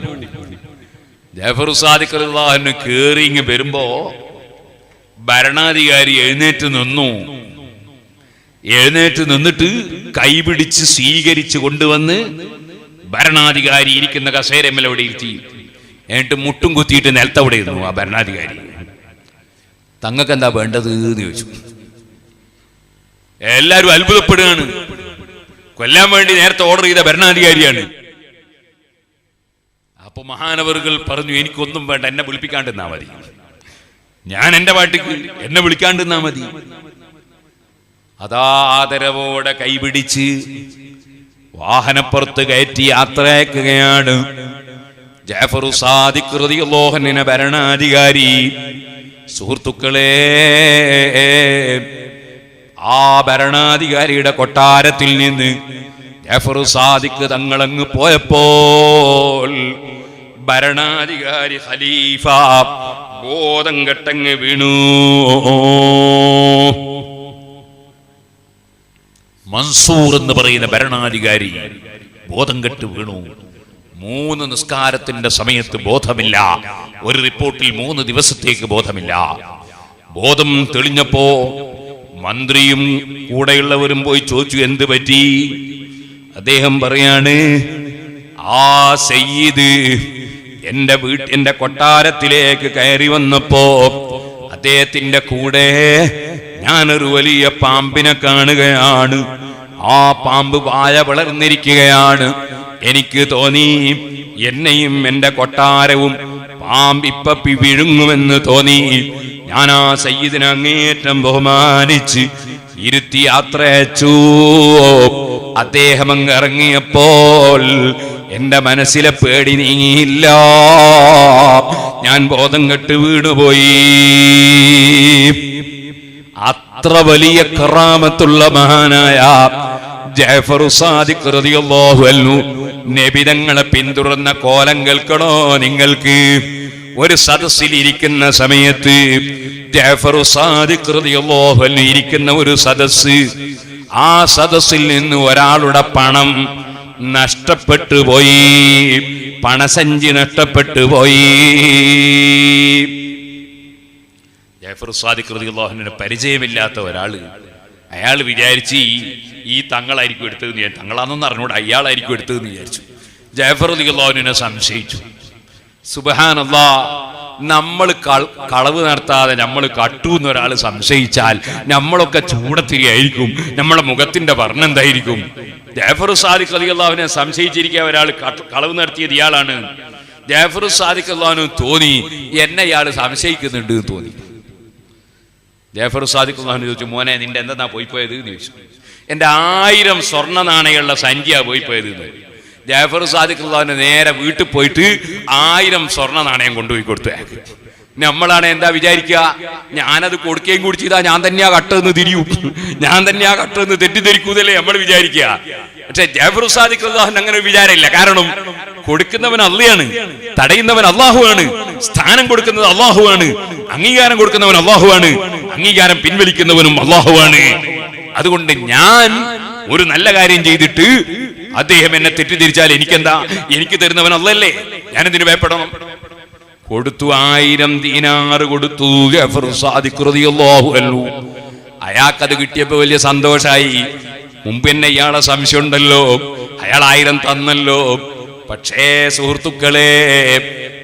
ജഅഫർ സാദിഖ് റളിയല്ലാഹു അൻഹു കേറി ഇങ്ങ് വരുമ്പോ ഭരണാധികാരി എഴുന്നേറ്റ് നിന്നിട്ട് കൈപിടിച്ച് സ്വീകരിച്ച് കൊണ്ടുവന്ന് ഭരണാധികാരി ഇരിക്കുന്ന കസേരമ്മൽ അവിടെ ഇരുത്തി. എന്നിട്ട് മുട്ടും കുത്തിയിട്ട് നിലത്തവിടെ ഇരുന്നു ആ ഭരണാധികാരി. തങ്ങൾക്ക് എന്താ വേണ്ടത് എന്ന് ചോദിച്ചു. എല്ലാരും അത്ഭുതപ്പെടുകയാണ്. കൊല്ലാൻ വേണ്ടി നേരത്തെ ഓർഡർ ചെയ്ത ഭരണാധികാരിയാണ്. അപ്പൊ മഹാനവറുകൾ പറഞ്ഞു, എനിക്കൊന്നും വേണ്ട, എന്നെ വിളിപ്പിക്കാണ്ടിരുന്നാ മതി, ഞാൻ എന്റെ പാട്ടിക്ക് എന്നെ വിളിക്കാണ്ടിരുന്നാ മതി. അതാദരവോടെ കൈപിടിച്ച് വാഹനപ്പുറത്ത് കയറ്റി യാത്രയാക്കുകയാണ് ജഅഫർ സാദിഖ് റളിയല്ലാഹു അൻഹു ഭരണാധികാരി. സുഹൃത്തുക്കളെ, ആ ഭരണാധികാരിയുടെ കൊട്ടാരത്തിൽ നിന്ന് ജഅഫർ സാദിഖ് തങ്ങളങ്ങ് പോയപ്പോൾ ഭരണാധികാരി ഖലീഫ ബോധം കെട്ടങ്ങ് വീണു. മൻസൂർ എന്ന് പറയുന്ന ഭരണാധികാരി ബോധം കെട്ട് വീണു. 3 നിസ്കാരത്തിന്റെ സമയത്ത് ബോധമില്ല. ഒരു റിപ്പോർട്ടിൽ 3 ദിവസത്തേക്ക് ബോധമില്ല. ബോധം തെളിഞ്ഞപ്പോ മന്ത്രിയും കൂടെയുള്ളവരും പോയി ചോദിച്ചു, എന്ത് പറ്റി? അദ്ദേഹം പറയാണ്, ആ സയ്യിദ് എന്റെ കൊട്ടാരത്തിലേക്ക് കയറി വന്നപ്പോ അദ്ദേഹത്തിന്റെ കൂടെ ഞാനൊരു വലിയ പാമ്പിനെ കാണുകയാണ്. ആ പാമ്പ് വായ വളർന്നിരിക്കുകയാണ്. എനിക്ക് തോന്നി എന്നെയും എന്റെ കൊട്ടാരവും പാമ്പിപ്പ വിഴുങ്ങുമെന്ന് തോന്നി. ഞാൻ ആ സയ്യിദിനെ അങ്ങേയറ്റം ബഹുമാനിച്ച് ഇരുത്തി യാത്ര അയച്ചു. അദ്ദേഹം അങ്ങ് ഇറങ്ങിയപ്പോൾ എന്റെ മനസ്സിലെ പേടി നീങ്ങിയില്ല. ഞാൻ ബോധം കെട്ട് വീണുപോയി. അത്ര വലിയ കറാമത്തുള്ള മഹാനായ ജഅഫർ സാദിഖ് റളിയല്ലാഹു അൻഹു നബി തങ്ങളെ പിന്തുടർന്ന കോലം കേൾക്കണോ നിങ്ങൾക്ക്? ഒരു സദസ്സിൽ ഇരിക്കുന്ന സമയത്ത് ജഅഫർ സാദിഖ് റളിയല്ലാഹു അൻഹു ഇരിക്കുന്ന ഒരു സദസ്സ്, ആ സദസ്സിൽ നിന്ന് ഒരാളുടെ പണം നഷ്ടപ്പെട്ടു പോയി. പണസഞ്ചി നഷ്ടപ്പെട്ടു പോയി. ജഅഫർ സാദിഖ് റളിയല്ലാഹു അൻഹുവിനെ പരിചയമില്ലാത്ത ഒരാള്, അയാൾ വിചാരിച്ച് ഈ തങ്ങളായിരിക്കും എടുത്തതെന്ന്. ഞാൻ തങ്ങളാണെന്ന് അറിഞ്ഞൂടെ, അയാളായിരിക്കും എടുത്തതെന്ന് വിചാരിച്ചു. ജഅഫർ റളിയല്ലാഹു അൻഹുവിനെ സംശയിച്ചു. സുബ്ഹാനല്ലാഹ്, നമ്മൾ കളവ് നടത്താതെ നമ്മൾ കട്ടു എന്നൊരാൾ സംശയിച്ചാൽ നമ്മളൊക്കെ ചൂടത്തിരിയായിരിക്കും. നമ്മളെ മുഖത്തിന്റെ വർണ്ണം എന്തായിരിക്കും? ജഅഫർ സാദിഖ് റളിയല്ലാഹു അൻഹുവിനെ സംശയിച്ചിരിക്കുക ഒരാൾ കളവ് നടത്തിയത് ഇയാളാണ്. ജഅഫർ സാദിഖ് റളിയല്ലാഹു അൻഹു തോന്നി എന്നെ ഇയാൾ സംശയിക്കുന്നുണ്ട് എന്ന് തോന്നി. ജഅഫർ സാദിഖ് റളിയല്ലാഹു അൻഹു ചോദിച്ചു, മോനെ നിന്റെ എന്താ പോയിപ്പോയത് എന്ന് ചോദിച്ചു. എന്റെ 1000 സ്വർണ്ണ നാണയമുള്ള സംഖ്യ പോയിപ്പോയത്. ജഅഫർ സാദിഖ് റളിയല്ലാഹു അൻഹു നേരെ വീട്ടിൽ പോയിട്ട് 1000 സ്വർണ്ണ നാണയം കൊണ്ടുപോയി കൊടുത്തു. നമ്മളാണ് എന്താ വിചാരിക്കുക? ഞാനത് കൊടുക്കുകയും കൂടി ചെയ്താൽ ഞാൻ തന്നെയാ കട്ടെന്ന് തിരിയും, ഞാൻ തന്നെയാ കട്ടെന്ന് തെറ്റിദ്ധരിക്കൂതല്ലേ നമ്മൾ വിചാരിക്കുക. പക്ഷെ ജഅഫർ സാദിഖ് റളിയല്ലാഹു അൻഹു അങ്ങനെ ഒരു വിചാരമില്ല. കാരണം കൊടുക്കുന്നവൻ അള്ളയാണ്, തടയുന്നവൻ അള്ളാഹുവാണ്, സ്ഥാനം കൊടുക്കുന്നത് അള്ളാഹുവാണ്, അംഗീകാരം കൊടുക്കുന്നവൻ അള്ളാഹുവാണ്, അംഗീകാരം പിൻവലിക്കുന്നവനും അള്ളാഹുവാണ്. അതുകൊണ്ട് ഞാൻ ഒരു നല്ല കാര്യം ചെയ്തിട്ട് അദ്ദേഹം എന്നെ തെറ്റിദ്ധരിച്ചാൽ എനിക്കെന്താ? എനിക്ക് തരുന്നവൻ അള്ളയല്ലേ, ഞാനെന്തിനു ഭയപ്പെടണം? കൊടുത്തു, 1000 ദീനാർ കൊടുത്തു ജഅഫർ സാദിഖ് റളിയല്ലാഹു അൻഹു. അയാൾക്കത് കിട്ടിയപ്പോ വലിയ സന്തോഷായി. മുമ്പ് എന്നെ ഇയാളെ സംശയം ഉണ്ടല്ലോ, അയാൾ 1000 തന്നല്ലോ. പക്ഷേ സുഹൃത്തുക്കളെ,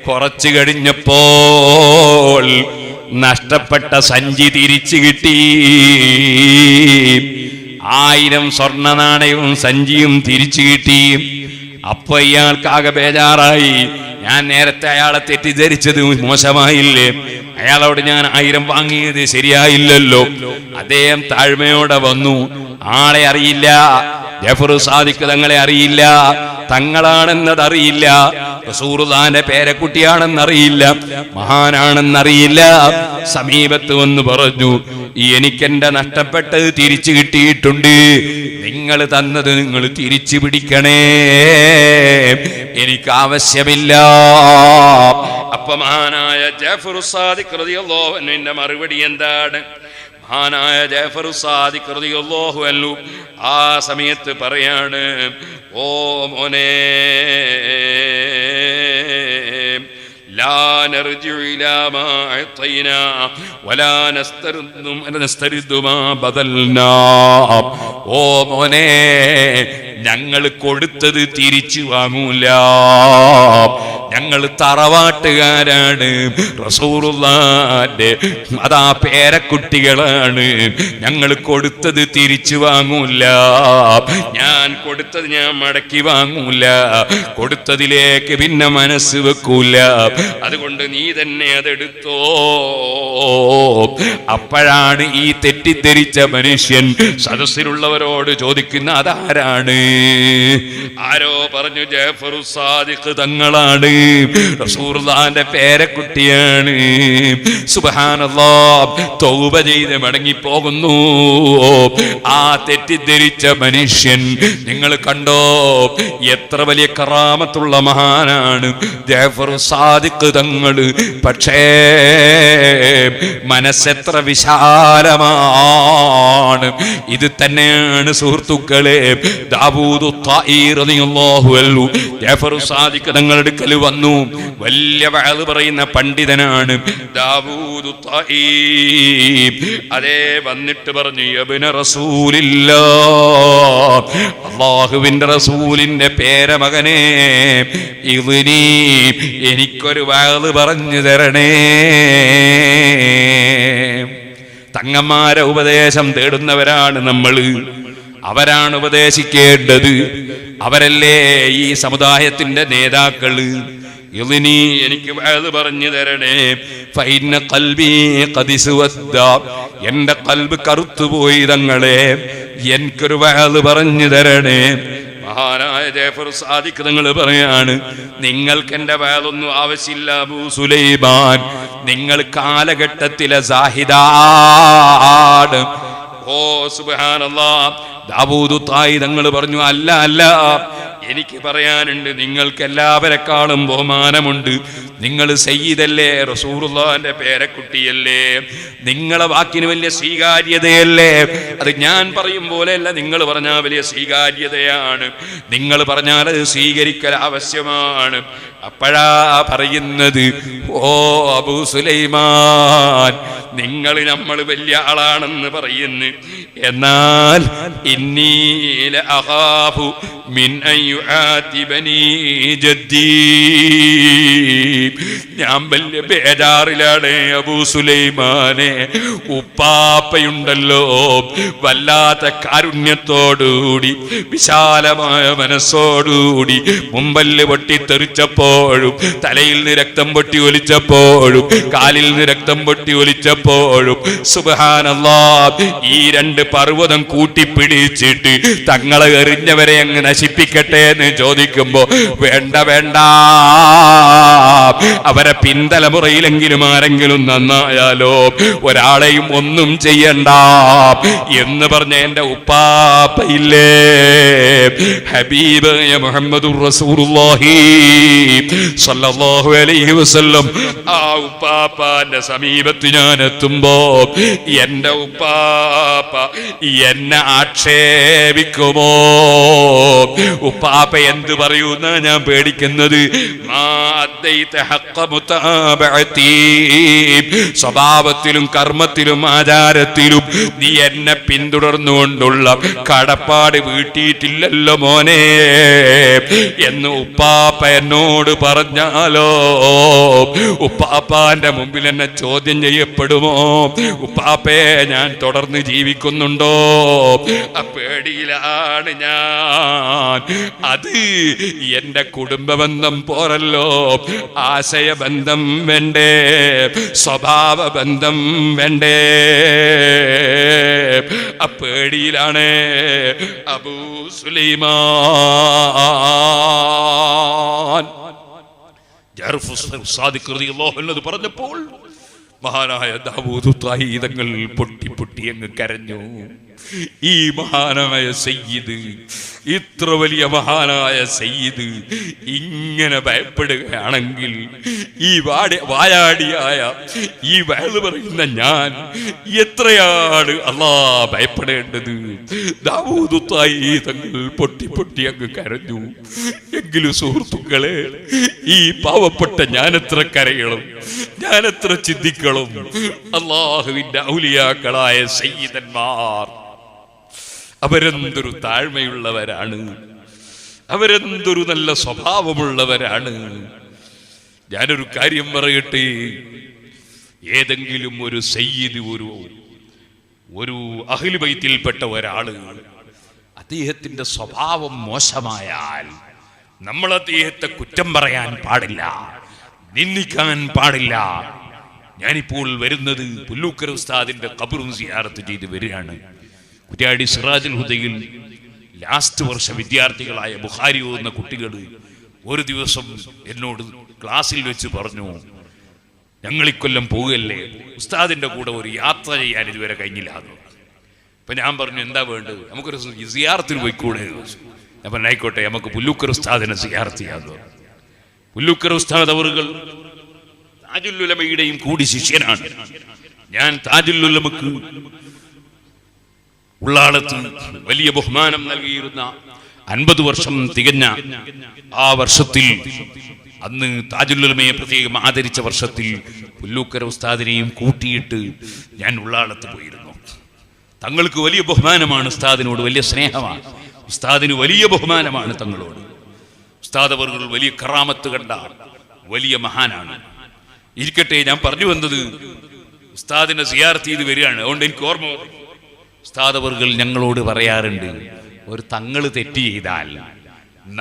കുറച്ചു കഴിഞ്ഞപ്പോൾ നഷ്ടപ്പെട്ട സഞ്ചി തിരിച്ചു കിട്ടി. 1000 സ്വർണ്ണ നാണയവും സഞ്ചിയും തിരിച്ചു കിട്ടി. അപ്പൊ ഇയാൾക്കാകെ ബേജാറായി. ഞാൻ നേരത്തെ അയാളെ തെറ്റിദ്ധരിച്ചത് മോശമായില്ലേ? അയാളോട് ഞാൻ 1000 വാങ്ങിയത് ശരിയായില്ലല്ലോ. അദ്ദേഹം താഴ്മയോടെ വന്നു. ആളെ അറിയില്ല, ജഅഫർ സാദിഖ് തങ്ങളെ അറിയില്ല, തങ്ങളാണെന്നതറിയില്ല, റസൂലുള്ളാഹിന്റെ പേരക്കുട്ടിയാണെന്നറിയില്ല, മഹാനാണെന്നറിയില്ല. സമീപത്ത് വന്ന് പറഞ്ഞു, എനിക്കെന്റെ നഷ്ടപ്പെട്ടത് തിരിച്ചു കിട്ടിയിട്ടുണ്ട്, നിങ്ങൾ തന്നത് നിങ്ങൾ തിരിച്ചു പിടിക്കണേ, എനിക്ക് ആവശ്യമില്ല. അപ്പൊ മഹാനായ ജഅഫർ സാദിഖ് റളിയല്ലാഹു അൻഹുവിന്റെ മറുപടി എന്താണ്? മഹാനായ ജഅഫർ സാദിഖ് റളിയല്ലാഹു അൻഹു ആ സമയത്ത് പറയാണ്, ഓ മോനെ, ലാ നർജിഉ ഇലാ മാ അഅതൈനാ വലാ നസ്തരിദു മാ ബദൽനാ. ഓ മോനെ, ഞങ്ങൾ കൊടുത്തത് തിരിച്ചു വാങ്ങൂല. ഞങ്ങൾ തറവാട്ടുകാരാണ്, റസൂലുള്ളാഹിന്റെ അതാ പേരക്കുട്ടികളാണ്. ഞങ്ങൾ കൊടുത്തത് തിരിച്ചു വാങ്ങൂല. ഞാൻ കൊടുത്തത് ഞാൻ മടക്കി വാങ്ങൂല. കൊടുത്തതിലേക്ക് പിന്നെ മനസ്സ് വെക്കൂല. അതുകൊണ്ട് നീ തന്നെ അതെടുത്തോ. അപ്പോഴാണ് ഈ തെറ്റിദ്ധരിച്ച മനുഷ്യൻ സദസ്സിലുള്ളവരോട് ചോദിക്കുന്ന, അതാരാണ്? ആരോ പറഞ്ഞു ജഅഫർ സാദിഖ് തങ്ങളാണ്, റസൂലുള്ളാഹിന്റെ പേരക്കുട്ടിയാണ്. സുബ്ഹാനല്ലാഹ്, തൗബ ചെയ്ത് മടങ്ങി പോകുന്നു. ആ തെറ്റിദ്ധരിച്ച മനുഷ്യൻ നിങ്ങൾ കണ്ടോ, എത്ര വലിയ കറാമത്തുള്ള മഹാനാണ് ജഅഫർ സാദിഖ് തങ്ങൾ. പക്ഷേ മനസ്സെത്ര വിശാലമാണ്. ഇത് തന്നെയാണ് സുഹൃത്തുക്കളെ ദാവൂദ് ത്വാഇ റളിയല്ലാഹു അൻഹു ജഅഫർ സാദിഖ് തങ്ങളുടെ അടുക്കൽ വന്നു. വലിയ വഅദ് പറയുന്ന പണ്ഡിതനാണ് ദാവൂദ് ത്വഈബ്. അതേ വന്നിട്ട് പറഞ്ഞു, യബ്ന റസൂലില്ലാഹ്, അല്ലാഹുവിന്റെ റസൂലിന്റെ പേരമകനെ, ഇദ്നി, എനിക്കൊരു വഅദ് പറഞ്ഞു തരണേ. തങ്ങന്മാരെ ഉപദേശം തേടുന്നവരാണ് നമ്മൾ. അവരാണ് ഉപദേശിക്കേണ്ടത്. അവരല്ലേ ഈ സമുദായത്തിന്റെ നേതാക്കള്. ഇദ്നി, എനിക്ക് വഅദ് പറഞ്ഞു തരണേ. ഫഇന്ന ഖൽബി ഖദ് സുവദ്ദ, എന്റെ ഖൽബ് കറുത്തുപോയി തങ്ങളെ, എനിക്കൊരു വഅദ് പറഞ്ഞു തരണേ. മഹാനായ ജഅഫർ സാദിഖ് തങ്ങൾ പറയാണ്, നിങ്ങൾക്ക് എന്റെ വഅദൊന്നും ആവശ്യമില്ല അബൂ സുലൈമാൻ, നിങ്ങൾ കാലഘട്ടത്തിലെ സാഹിദാണ്. ഓ സുബ്ഹാനല്ലാഹ്. ദാവൂദ് ത്വഈബ് തങ്ങൾ പറഞ്ഞു, അല്ല അല്ല, എനിക്ക് പറയാനുണ്ട്. നിങ്ങൾക്ക് എല്ലാവരെക്കാളും ബഹുമാനമുണ്ട്. നിങ്ങൾ സയ്യിദല്ലേ, റസൂലുള്ളാഹിന്റെ പേരക്കുട്ടിയല്ലേ, നിങ്ങളെ വാക്കിന് വലിയ സ്വീകാര്യതയല്ലേ. അത് ഞാൻ പറയും പോലെയല്ല, നിങ്ങൾ പറഞ്ഞാൽ വലിയ സ്വീകാര്യതയാണ്. നിങ്ങൾ പറഞ്ഞാൽ അത് സ്വീകരിക്കൽ ആവശ്യമാണ്. അപ്പോഴാ പറയുന്നത്, ഓ അബൂ സുലൈമാൻ, നിങ്ങൾ നമ്മൾ വലിയ ആളാണെന്ന് പറയുന്നു. എന്നാൽ ഇന്നീ ലഅഖാഫു മിൻ അൻ യുആതിബനി ജദ്ദീ, ഞാൻ വലിയ ബേജാറിലാണ് അബൂ സുലൈമാനെ. ഉപ്പാപ്പയുണ്ടല്ലോ, വല്ലാത്ത കാരുണ്യത്തോടുകൂടി വിശാലമായ മനസ്സോടുകൂടി മുമ്പല്ല് പൊട്ടിത്തെറിച്ചപ്പോഴും തലയിൽ നിന്ന് രക്തം പൊട്ടി ഒലിച്ചപ്പോഴും കാലിൽ നിന്ന് രക്തം പൊട്ടി ഒലിച്ചപ്പോഴും സുബ്ഹാനല്ലാഹ്, ഈ രണ്ട് പർവ്വതം കൂട്ടിപ്പിടിച്ചിട്ട് തങ്ങളെ എറിഞ്ഞവരെ അങ്ങ് നശിപ്പിക്കട്ടെ എന്ന് ചോദിക്കുമ്പോ, വേണ്ട വേണ്ട, അവരെ പിൻതലമുറയിലെങ്കിലും ആരെങ്കിലും നന്നായാലോ, ഒരാളെയും ഒന്നും ചെയ്യണ്ട എന്ന് പറഞ്ഞ എന്റെ ഉപ്പാപ്പയില്ലേ, ഹബീബായ മുഹമ്മദുർ റസൂലുള്ളാഹി സ്വല്ലല്ലാഹു അലൈഹി വസല്ലം, ആ ഉപ്പാപ്പാന്റെ സമീപത്ത് ഞാൻ എത്തുമ്പോ എന്റെ ഉപ്പാപ്പ എന്നെ ആക്ഷേപിക്കുമോ? ഉപ്പാപ്പ എന്ത് പറയുന്ന ഞാൻ പേടിക്കുന്നത്? സ്വഭാവത്തിലും കർമ്മത്തിലും ആചാരത്തിലും നീ എന്നെ പിന്തുടർന്നുകൊണ്ടുള്ള കടപ്പാട് വീട്ടിയിട്ടില്ലല്ലോ മോനെ എന്ന് ഉപ്പാപ്പ എന്നോട് പറഞ്ഞാലോ, ഉപ്പാപ്പാന്റെ മുമ്പിൽ എന്നെ ചോദ്യം ചെയ്യപ്പെടുമോ? ഉപ്പാപ്പയെ ഞാൻ തുടർന്ന് ജീവിക്കുന്നുണ്ടോ? ആ പേടിയിലാണ് ഞാൻ. അത് എന്റെ കുടുംബ ബന്ധം പോരല്ലോ, ആശയബന്ധം വേണ്ടേ, സ്വഭാവ ബന്ധം വേണ്ടേ? ആ പേടിയിലാണ് അബൂ സുലൈമാൻ. പറഞ്ഞപ്പോൾ മഹാനായ ദാവൂദ് ത്വഈബ് തങ്ങൾ പൊട്ടി പൊട്ടി അങ്ങ് കരഞ്ഞു. ഈ മഹാനായ സയ്യിദ്, ഇത്ര വലിയ മഹാനായ സയ്യിദ് ഇങ്ങനെ ഭയപ്പെടുകയാണെങ്കിൽ ഈ വായാടിയായ ഈ വഅദ് പറയുന്ന ഞാൻ എത്രയാണ് അല്ലാഹ് ഭയപ്പെടേണ്ടത്? ദാവൂദ് ത്വഈബ് തങ്ങൾ പൊട്ടി പൊട്ടി അങ്ങ് കരഞ്ഞു. എങ്കിലും സുഹൃത്തുക്കളെ, ഈ പാവപ്പെട്ട ഞാൻ എത്ര കരയണം, ഞാൻ എത്ര ചിന്തിക്കണം? അല്ലാഹുവിന്റെ ഔലിയാക്കളായ സയ്യിദന്മാർ അവരെന്തൊരു താഴ്മയുള്ളവരാണ്, അവരെന്തൊരു നല്ല സ്വഭാവമുള്ളവരാണ്. ഞാനൊരു കാര്യം പറയട്ടെ, ഏതെങ്കിലും ഒരു സയ്യിദ്, ഒരു അഹ്ലു ബൈത്തിൽപ്പെട്ട ഒരാള് അദ്ദേഹത്തിന്റെ സ്വഭാവം മോശമായാൽ നമ്മൾ അദ്ദേഹത്തെ കുറ്റം പറയാൻ പാടില്ല, നിന്ദിക്കാൻ പാടില്ല. ഞാനിപ്പോൾ വരുന്നത് പുല്ലൂക്കർ ഉസ്താദിന്റെ ഖബറും സിയാറത്ത് ചെയ്ത് വരികയാണ്. കുറ്റ്യാടി സിറാജുൽ ഹുദയിൽ ലാസ്റ്റ് വർഷ വിദ്യാർത്ഥികളായ ബുഖാരി ഓതുന്ന കുട്ടികൾ ഒരു ദിവസം എന്നോട് ക്ലാസ്സിൽ വെച്ച് പറഞ്ഞു, ഞങ്ങൾ ഇക്കൊല്ലം പോവുകയല്ലേ, ഉസ്താദിന്റെ കൂടെ ഒരു യാത്ര ചെയ്യാൻ ഇതുവരെ കഴിഞ്ഞില്ല. അപ്പൊ ഞാൻ പറഞ്ഞു, എന്താ വേണ്ടത്? നമുക്കൊരു സിയാറത്തിന് പോയിക്കൂടെ? ഞാൻ പറഞ്ഞു, ആയിക്കോട്ടെ, നമുക്ക് പുല്ലൂക്കർ ഉസ്താദിനെ സിയാറത്ത് ചെയ്യാമെന്ന്. പുല്ലൂക്കർ ഉസ്താദ് അവറുകൾ താജുൽ ഉലമയുടെയും കൂടി ശിഷ്യനാണ്. ഞാൻ താജുൽ ഉലമക്ക് ഉള്ളാളത്ത് വലിയ ബഹുമാനം നൽകിയിരുന്ന 50 വർഷം തികഞ്ഞ ആ വർഷത്തിൽ അന്ന് താജുലുലമയെ പ്രത്യേകം ആദരിച്ച വർഷത്തിൽ പുല്ലൂക്കര ഉസ്താദിനെയും കൂട്ടിയിട്ട് ഞാൻ ഉള്ളാളത്ത് പോയിരുന്നു. തങ്ങൾക്ക് വലിയ ബഹുമാനമാണ്, ഉസ്താദിനോട് വലിയ സ്നേഹമാണ്, ഉസ്താദിന് വലിയ ബഹുമാനമാണ് തങ്ങളോട്. ഉസ്താദ് അവർകൾ വലിയ കറാമത്ത് കണ്ട വലിയ മഹാനാണ്. ഇരിക്കട്ടെ, ഞാൻ പറഞ്ഞു വന്നത് ഉസ്താദിനെ സിയാറത്ത് ചെയ്ത് വരികയാണ്. അതുകൊണ്ട് എനിക്ക് ഓർമ്മ, ഉസ്താദ് അവർകൾ ഞങ്ങളോട് പറയാറുണ്ട്, ഒരു തങ്ങള് തെറ്റ് ചെയ്താൽ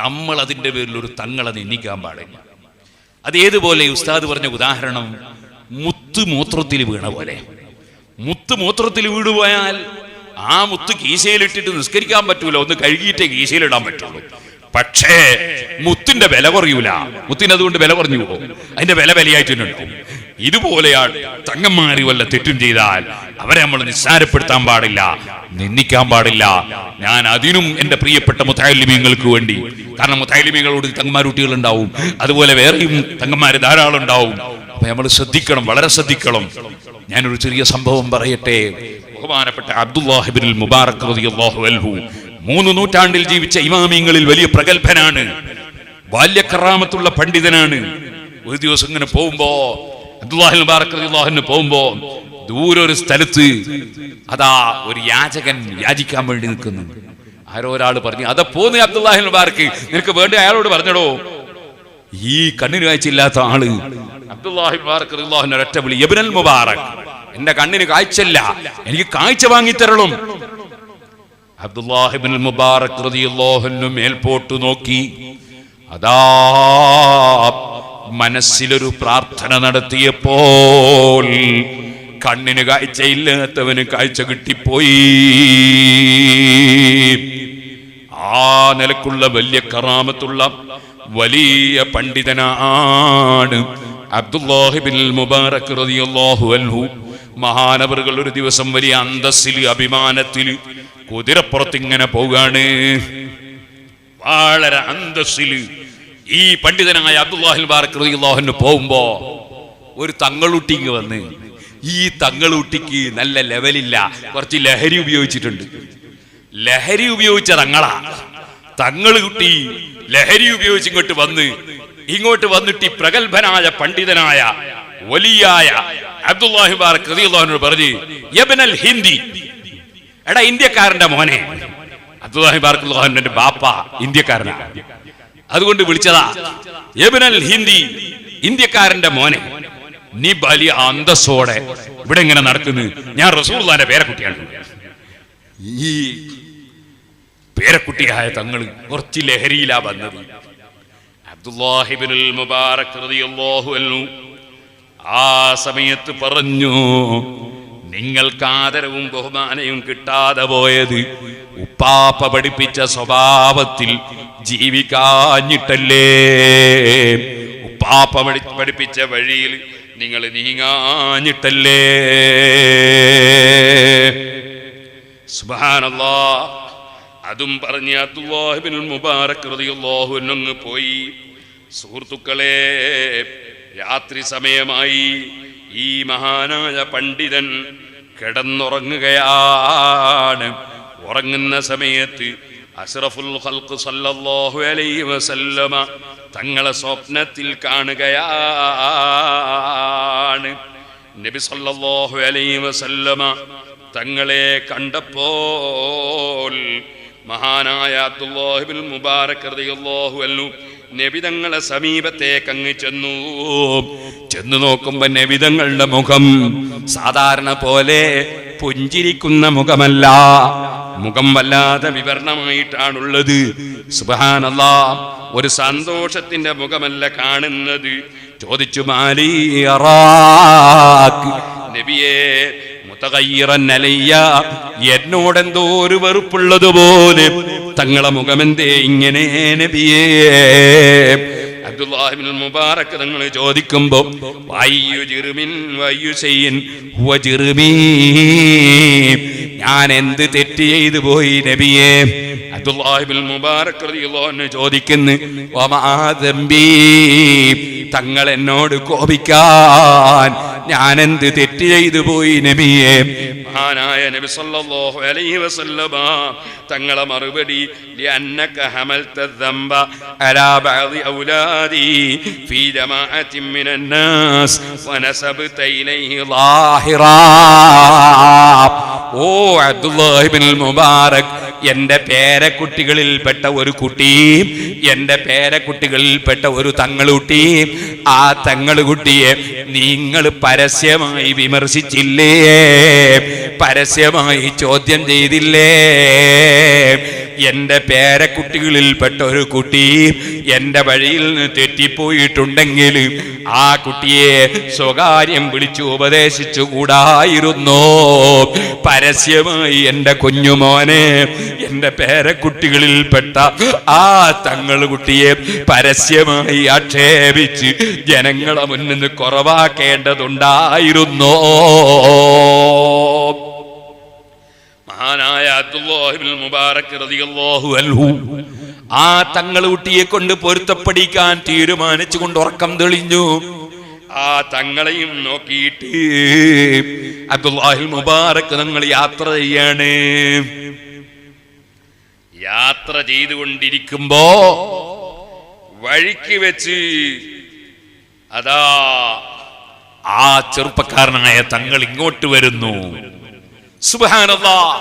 നമ്മൾ അതിൻ്റെ പേരിൽ ഒരു തങ്ങളെ നിന്ദിക്കാൻ പാടില്ല. അതേതുപോലെ ഉസ്താദ് പറഞ്ഞ ഉദാഹരണം മുത്ത് മൂത്രത്തിൽ വീണ പോലെ. മുത്ത് മൂത്രത്തിൽ വീണുപോയാൽ ആ മുത്ത് കീശയിലിട്ടിട്ട് നിസ്കരിക്കാൻ പറ്റൂല, ഒന്ന് കഴുകിയിട്ടേ കീശയിലിടാൻ പറ്റുള്ളൂ. പക്ഷേ മുത്തിന്റെ വില കുറയൂല, മുത്തിന് അതുകൊണ്ട് വില കുറഞ്ഞു പോകും, അതിന്റെ വിലയായിട്ടുണ്ടാവും. ഇതുപോലെയാണ് തങ്ങന്മാര് വല്ല തെറ്റും ചെയ്താൽ അവരെ നമ്മൾ നിസ്സാരപ്പെടുത്താൻ പാടില്ല, നിന്ദിക്കാൻ പാടില്ല. ഞാൻ അതിനും എന്റെ പ്രിയപ്പെട്ട മുത്തഅല്ലിമീങ്ങൾക്ക് വേണ്ടി, കാരണം മുത്തഅല്ലിമീങ്ങളോട് തങ്ങന്മാരുട്ടികൾ ഉണ്ടാവും, അതുപോലെ വേറെയും തങ്ങന്മാര് ധാരാളം ഉണ്ടാവും. അപ്പൊ നമ്മൾ ശ്രദ്ധിക്കണം, വളരെ ശ്രദ്ധിക്കണം. ഞാനൊരു ചെറിയ സംഭവം പറയട്ടെ. ബഹുമാനപ്പെട്ട അബ്ദുല്ലാഹ് ഇബ്നുൽ മുബാറക് റളിയല്ലാഹു അൻഹു 3 നൂറ്റാണ്ടിൽ ജീവിച്ച ഇമാമിങ്ങളിൽ വലിയ പ്രഗൽഭനാണ്, ബാല്യകറാമത്തുള്ള പണ്ഡിതനാണ്. ഒരു ദിവസം ഇങ്ങനെ പോകുമ്പോ, അബ്ദുല്ലാഹ് മുബാറക് റളിയല്ലാഹു അൻഹു പോകുമ്പോ ദൂരെ ഒരു സ്ഥലത്ത് അതാ ഒരു യാചകൻ യാചിക്കാൻ വേണ്ടി നിൽക്കുന്നു. ആരോ ഒരാൾ പറഞ്ഞു, അതാ പോന്ന് അബ്ദുല്ലാഹി മുബാറക്, നിനക്ക് വേണ്ടി അയാളോട് പറഞ്ഞടോ. ഈ കണ്ണിന് കാഴ്ചയില്ലാത്ത ആള് അബ്ദുല്ലാഹി മുബാറക് റളിയല്ലാഹു അൻഹു ഒറ്റ വിളി, ഇബ്നുൽ മുബാറക്, എന്റെ കണ്ണിന് കാഴ്ചയില്ല, എനിക്ക് കാഴ്ച വാങ്ങിത്തരണം. അബ്ദുല്ലാഹി ഇബ്നുൽ മുബാറക് റളിയല്ലാഹു അൻഹു മേൽപോട്ട് നോക്കി, അതാ മനസ്സിലൊരു പ്രാർത്ഥന നടത്തിയപ്പോൾ കണ്ണിന് കാഴ്ചയില്ലാത്തവന് കാഴ്ച കിട്ടിപ്പോയി. ആ നിലക്കുള്ള വലിയ കറാമത്തുള്ള വലിയ പണ്ഡിതനാണ് അബ്ദുല്ലാഹി ഇബ്നുൽ മുബാറക് റളിയല്ലാഹു അൻഹു. മഹാനവറുകൾ ഒരു ദിവസം വലിയ അന്തസ്സിൽ അഭിമാനത്തിൽ കുതിരപ്പുറത്തിങ്ങനെ പോവുകയാണ്. വളരെ അന്തസ്സിൽ ഈ പണ്ഡിതനായ അബ്ദുല്ലാഹി മുബാറക് റളിയല്ലാഹു അൻഹു പോകുമ്പോ ഒരു തങ്ങളുട്ടിക്ക് വന്ന്, ഈ തങ്ങളുട്ടിക്ക് നല്ല ലെവലില്ല, കുറച്ച് ലഹരി ഉപയോഗിച്ചിട്ടുണ്ട്. ലഹരി ഉപയോഗിച്ച തങ്ങള് കുട്ടി ലഹരി ഉപയോഗിച്ച് ഇങ്ങോട്ട് വന്നിട്ട് പ്രഗൽഭനായ പണ്ഡിതനായ വലിയായ അബ്ദുല്ലാഹി മുബാറക് റളിയല്ലാഹു അൻഹു പറഞ്ഞു, യബ്നൽ ഹിന്ദി, എടാ ഇന്ത്യക്കാരന്റെ മോനെ. അബ്ദുല്ലാഹി മുബാറക് റളിയല്ലാഹു അൻഹുവിന്റെ ബാപ്പ ഇന്ത്യക്കാരനാണ്, അതുകൊണ്ട് വിളിച്ചതാ, യബ്നൽ ഹിന്ദി, ഇന്ത്യക്കാരന്റെ മോനെ, നീ വലിയ അന്തസ്സോടെ ഇവിടെ ഇങ്ങനെ നടക്കുന്നു, ഞാൻ റസൂലുള്ളാഹിന്റെ പേരക്കുട്ടിയാണ്. ഈ പേരക്കുട്ടിയായ തങ്ങള് കുറച്ച് ലഹരിയിലാ വന്നത്. അബ്ദുല്ലാഹി ഇബ്നുൽ മുബാറക് റളിയല്ലാഹു അൻഹു ആ സമയത്ത് പറഞ്ഞു, നിങ്ങൾക്ക് ആദരവും ബഹുമാനവും കിട്ടാതെ പോയത് ഉപ്പാപ്പ പഠിപ്പിച്ച സ്വഭാവത്തിൽ ജീവിക്കാഞ്ഞിട്ടല്ലേ, ഉപ്പാപ്പ പഠിപ്പിച്ച വഴിയിൽ നിങ്ങൾ നീങ്ങാഞ്ഞിട്ടല്ലേ. സുബ്ഹാനല്ലാഹ്. അതും പറഞ്ഞ് അബ്ദുല്ലാഹി ഇബ്നുൽ മുബാറക് റളിയല്ലാഹു അൻഹു പോയി. സുഹൃത്തുക്കളെ, രാത്രി സമയമായി. ഈ മഹാനായ പണ്ഡിതൻ കിടന്നുറങ്ങുകയാണ്. ഉറങ്ങുന്ന സമയത്ത് അഷ്റഫുൽ ഖൽഖ് സല്ലല്ലാഹു അലൈഹി വസല്ലമ തങ്ങളെ സ്വപ്നത്തിൽ കാണുകയാണ്. നബി സല്ലല്ലാഹു അലൈഹി വസല്ലമ തങ്ങളെ കണ്ടപ്പോൾ മഹാനായ അബ്ദുല്ലാഹി ഇബ്നുൽ മുബാറക് റളിയല്ലാഹു അൻഹു നബി തങ്ങളെ സമീപത്തേക്ക് അങ്ങ് ചെന്നു നോക്കുമ്പോ നബി തങ്ങളുടെ മുഖം സാധാരണ പോലെ പുഞ്ചിരിക്കുന്ന മുഖമല്ല, മുഖം വല്ലാതെ വിവരണമായിട്ടാണുള്ളത്. സുബ്ഹാനല്ലാഹ്. ഒരു സന്തോഷത്തിന്റെ മുഖമല്ല കാണുന്നത്. ചോദിച്ചു, മാലി അറാക്, നബിയേ മുതഗയ്യിറൻ അലയ്യ, എന്നോടെന്തോ ഒരു വെറുപ്പുള്ളതുപോലെ തങ്ങളെ മുഖമെന്തേ ഇങ്ങനെ നബിയേ? അബ്ദുല്ലാഹി ഇബ്നുൽ മുബാറക് തങ്ങൾ ചോദിക്കുമ്പോ, ഞാൻ എന്ത് തെറ്റ് ചെയ്തു പോയി നബിയേ? അബ്ദുല്ലാഹി ഇബ്നുൽ മുബാറക് റളിയല്ലാഹു അൻഹു ചോദിക്കുന്നു, തങ്ങൾ എന്നോട് കോപിക്കാൻ ഞാൻ എന്ത് തെറ്റ് ചെയ്തു പോയി നബിയെ? മഹാനായ നബി സല്ലല്ലാഹു അലൈഹി വസല്ലമ തങ്ങളെ മറുപടി ലിഅന്നക ഹമൽത ദംബ അലാ ബഅദി ഔലാദി ഫീ ജമാഅത്തിൻ മിനൻ നാസ് വനസബ്ത ഇലൈഹി ളാഹിറാ. ഓ അബ്ദുല്ലാഹി ഇബ്നുൽ മുബാറക്, എന്റെ പേരക്കുട്ടികളിൽപ്പെട്ട ഒരു കുട്ടിയും എന്റെ പേരക്കുട്ടികളിൽപ്പെട്ട ഒരു തങ്ങളുട്ടി, ആ തങ്ങളുകുട്ടിയെ നിങ്ങൾ പരസ്യമായി വിമർശിച്ചില്ലേ? പരസ്യമായി ചോദ്യം ചെയ്തില്ലേ? എന്റെ പേരക്കുട്ടികളിൽപ്പെട്ട ഒരു കുട്ടി എന്റെ വഴിയിൽ നിന്ന് തെറ്റിപ്പോയിട്ടുണ്ടെങ്കിൽ ആ കുട്ടിയെ സ്വകാര്യം വിളിച്ചു ഉപദേശിച്ചുകൂടായിരുന്നോ? പരസ്യമായി എന്റെ കുഞ്ഞുമോനെ, എന്റെ പേരക്കുട്ടികളിൽപ്പെട്ട ആ തങ്ങളുകുട്ടിയെ പരസ്യമായി ആക്ഷേപിച്ച് ജനങ്ങളെ മുന്നിൽ നിന്ന് കുറവാക്കേണ്ടതുണ്ടായിരുന്നോ? മഹാനായ അബ്ദുല്ലാഹി ഇബ്നുൽ മുബാറക് റളിയല്ലാഹു അൻഹു ആ തങ്ങളുകുട്ടിയെ കൊണ്ട് പൊരുത്തപ്പെടിക്കാൻ തീരുമാനിച്ചുകൊണ്ട് ഉറക്കം തെളിഞ്ഞു. ആ തങ്ങളെയും നോക്കിയിട്ട് അബ്ദുല്ലാഹി മുബാറക് തങ്ങൾ യാത്ര ചെയ്യാണ്. യാത്ര ചെയ്തുകൊണ്ടിരിക്കുമ്പോ വഴിക്ക് വെച്ച് അതാ ആ ചെറുപ്പക്കാരനായ തങ്ങൾ ഇങ്ങോട്ട് വരുന്നു. സുബ്ഹാനല്ലാഹ്,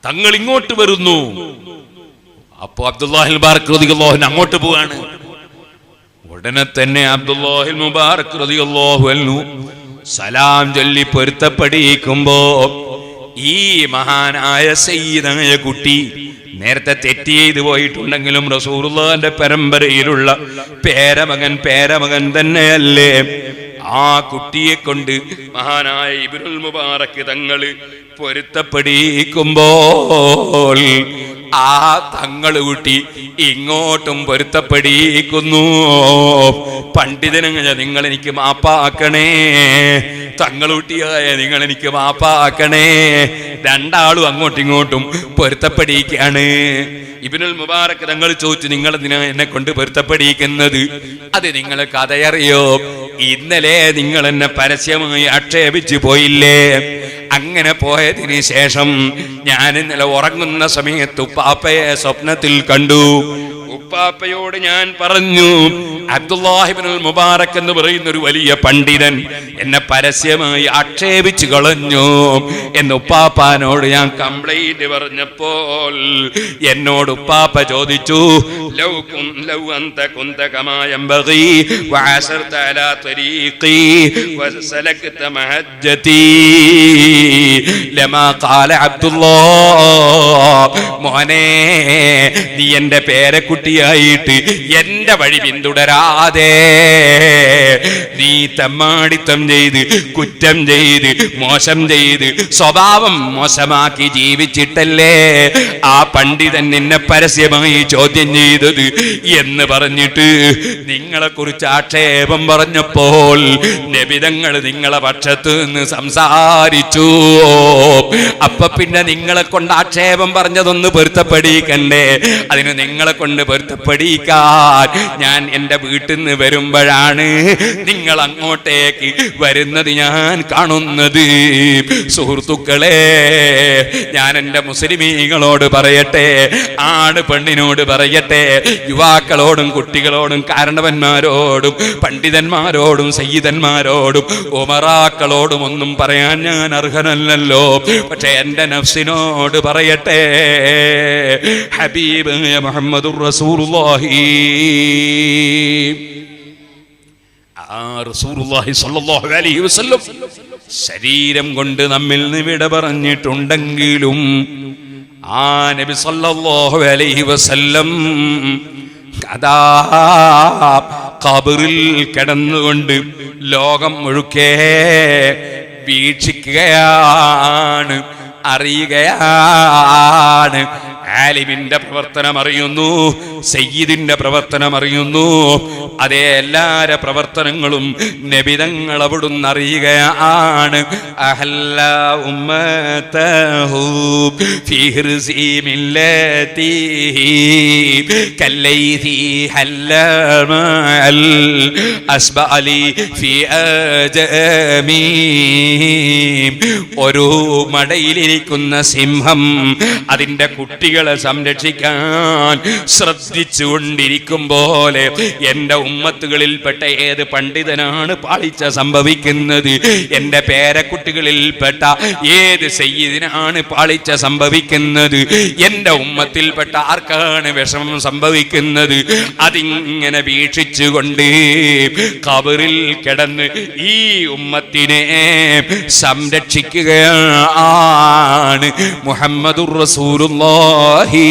തങ്ങൾ ഇങ്ങോട്ട് വരുന്നു. അപ്പോ അബ്ദുല്ലാഹി മുബാറക് റളിയല്ലാഹു അൻഹു അങ്ങോട്ട് പോവാണ്. ഉടനെ തന്നെ അബ്ദുല്ലാഹി മുബാറക് റളിയല്ലാഹു അൻഹു സലാം ചൊല്ലി പൊരുത്തപ്പെടിക്കുമ്പോ ഈ മഹാനായ സയ്യിദായ കുട്ടി നേരത്തെ തെറ്റ് ചെയ്തു പോയിട്ടുണ്ടെങ്കിലും റസൂലുള്ളാഹിന്റെ പരമ്പരയിലുള്ള പേരമകൻ തന്നെയല്ലേ? ആ കുട്ടിയെ കൊണ്ട് മഹാനായ ഇബ്നുൽ മുബാറക് തങ്ങള് പൊരുത്തപ്പെടിക്കുമ്പോൾ ആ തങ്ങൾ കുട്ടി ഇങ്ങോട്ടും പൊരുത്തപ്പെടിക്കുന്നു. പണ്ഡിതനങ്ങ നിങ്ങൾ എനിക്ക് മാപ്പാക്കണേ, തങ്ങളുട്ടിയായ നിങ്ങൾ എനിക്ക് മാപ്പാക്കണേ. രണ്ടാളും അങ്ങോട്ടും ഇങ്ങോട്ടും പൊരുത്തപ്പെടിക്കാണ്. ഇബ്നുൽ മുബാറക് തങ്ങൾ ചോദിച്ചു, നിങ്ങൾ എന്തിനാ എന്നെ കൊണ്ട് പൊരുത്തപ്പെടിക്കുന്നത്? അത് നിങ്ങൾ കഥയറിയോ? ഇന്നലെ നിങ്ങൾ എന്നെ പരസ്യമായി ആക്ഷേപിച്ചു പോയില്ലേ? അങ്ങനെ പോയതിന് ശേഷം ഞാൻ ഇന്നലെ ഉറങ്ങുന്ന സമയത്ത് ഉപ്പാപ്പയെ സ്വപ്നത്തിൽ കണ്ടു. ഉപ്പാപ്പയോട് ഞാൻ പറഞ്ഞു, അബ്ദുല്ലാഹി ഇബ്നുൽ മുബാറക് എന്ന് പറയുന്ന ഒരു വലിയ പണ്ഡിതൻ എന്നെ പരസ്യമായി ആക്ഷേപിച്ചു കളഞ്ഞു എന്ന് ഉപ്പാപ്പാനോട് ഞാൻ കംപ്ലൈന്റ് പറഞ്ഞപ്പോൾ എന്നോട് ഉപ്പാപ്പ ചോദിച്ചു, ലൗ അൻത കുന്ത കമാ യംബഗി വഅസർത അലാ തരീഖി വസലക്ത മഹജ്ജതി ലമാ ഖാല അബ്ദുല്ലാഹ്. മോനെ, നീ എന്റെ പേരക്കുട്ടിയായിട്ട് എന്റെ വഴി പിന്തുടരാതെ നീ തെമ്മാടിത്തം ചെയ്ത്, കുറ്റം ചെയ്ത്, മോശം ചെയ്ത്, സ്വഭാവം മോശമാക്കി ജീവിച്ചിട്ടല്ലേ ആ പണ്ഡിതൻ നിന്നെ പരസ്യമായി ചോദ്യം ചെയ്തത് എന്ന് പറഞ്ഞിട്ട് നിങ്ങളെ കുറിച്ച് ആക്ഷേപം പറഞ്ഞപ്പോൾ നബിതങ്ങൾ നിങ്ങളെ പക്ഷത്ത് നിന്ന് സംസാരിച്ചു. അപ്പൊ പിന്നെ നിങ്ങളെ കൊണ്ട് ആക്ഷേപം പറഞ്ഞതൊന്ന് പൊരുത്തപ്പെടിക്കണ്ടേ? അതിന് നിങ്ങളെ കൊണ്ട് പൊരുത്തപ്പെടിക്കാൻ ഞാൻ എൻ്റെ വീട്ടിൽ നിന്ന് വരുമ്പോഴാണ് നിങ്ങൾ അങ്ങോട്ടേക്ക് വരുന്നത് ഞാൻ കാണുന്നത്. സുഹൃത്തുക്കളെ, ഞാൻ എൻ്റെ മുസ്ലിമീങ്ങളോട് പറയട്ടെ, ആണ് പെണ്ണിനോട് പറയട്ടെ, യുവാക്കളോടും കുട്ടികളോടും കാരണവന്മാരോടും പണ്ഡിതന്മാരോടും സയ്യിദന്മാരോടും ഉമറാക്കളോടും ഒന്നും പറയാൻ ഞാൻ അർഹനല്ലല്ലോ. പക്ഷെ എൻ്റെ നഫ്സിനോട് പറയട്ടെ, ഹബീബ് മുഹമ്മദുർ റസൂലുള്ളാഹി റസൂലുള്ളാഹി സ്വല്ലല്ലാഹു അലൈഹി വസല്ലം ശരീരം കൊണ്ട് നമ്മിൽ നിന്ന് വിട പറഞ്ഞിട്ടുണ്ടെങ്കിലും ആ നബി സ്വല്ലല്ലാഹു അലൈഹി വസല്ലം അതാ ഖബറിൽ കിടന്നുകൊണ്ട് ലോകം മുഴുക്കെ വീക്ഷിക്കുകയാണ്, അറിയുകയാണ്. ആലിമിന്റെ പ്രവർത്തനം അറിയുന്നു, സയ്യിദിന്റെ പ്രവർത്തനം അറിയുന്നു. അതേ എല്ലാരെ പ്രവർത്തനങ്ങളും നബി തങ്ങൾ അവിടുന്ന് അറിയുകയാണ്. അഹല്ല ഉമ്മതഹു ഫീ ഹിർസി മില്ലതിഹി കല്ലൈതി ഹല്ല മഅൽ അസ്ബഅലി ഫീ അജമി. ഒരു മടയിലിരിക്കുന്ന സിംഹം അതിന്റെ കുട്ടികളെ സംരക്ഷിക്കാൻ ശ്രദ്ധിച്ചുകൊണ്ടിരിക്കും പോലെ എന്റെ ഉമ്മത്തുകളിൽപ്പെട്ട ഏത് പണ്ഡിതനാണ് പാളിച്ച സംഭവിക്കുന്നത്, എന്റെ പേരക്കുട്ടികളിൽപ്പെട്ട ഏത് സയ്യിദിനാണ് പാളിച്ച സംഭവിക്കുന്നത്, എന്റെ ഉമ്മത്തിൽപ്പെട്ട ആർക്കാണ് വിഷമം സംഭവിക്കുന്നത്, അതിങ്ങനെ വീക്ഷിച്ചുകൊണ്ട് ഖബറിൽ കിടന്ന് ഈ ഉമ്മത്തിനെ സംരക്ഷിക്കുകയാണ് മുഹമ്മദുർ റസൂലുള്ളാഹി.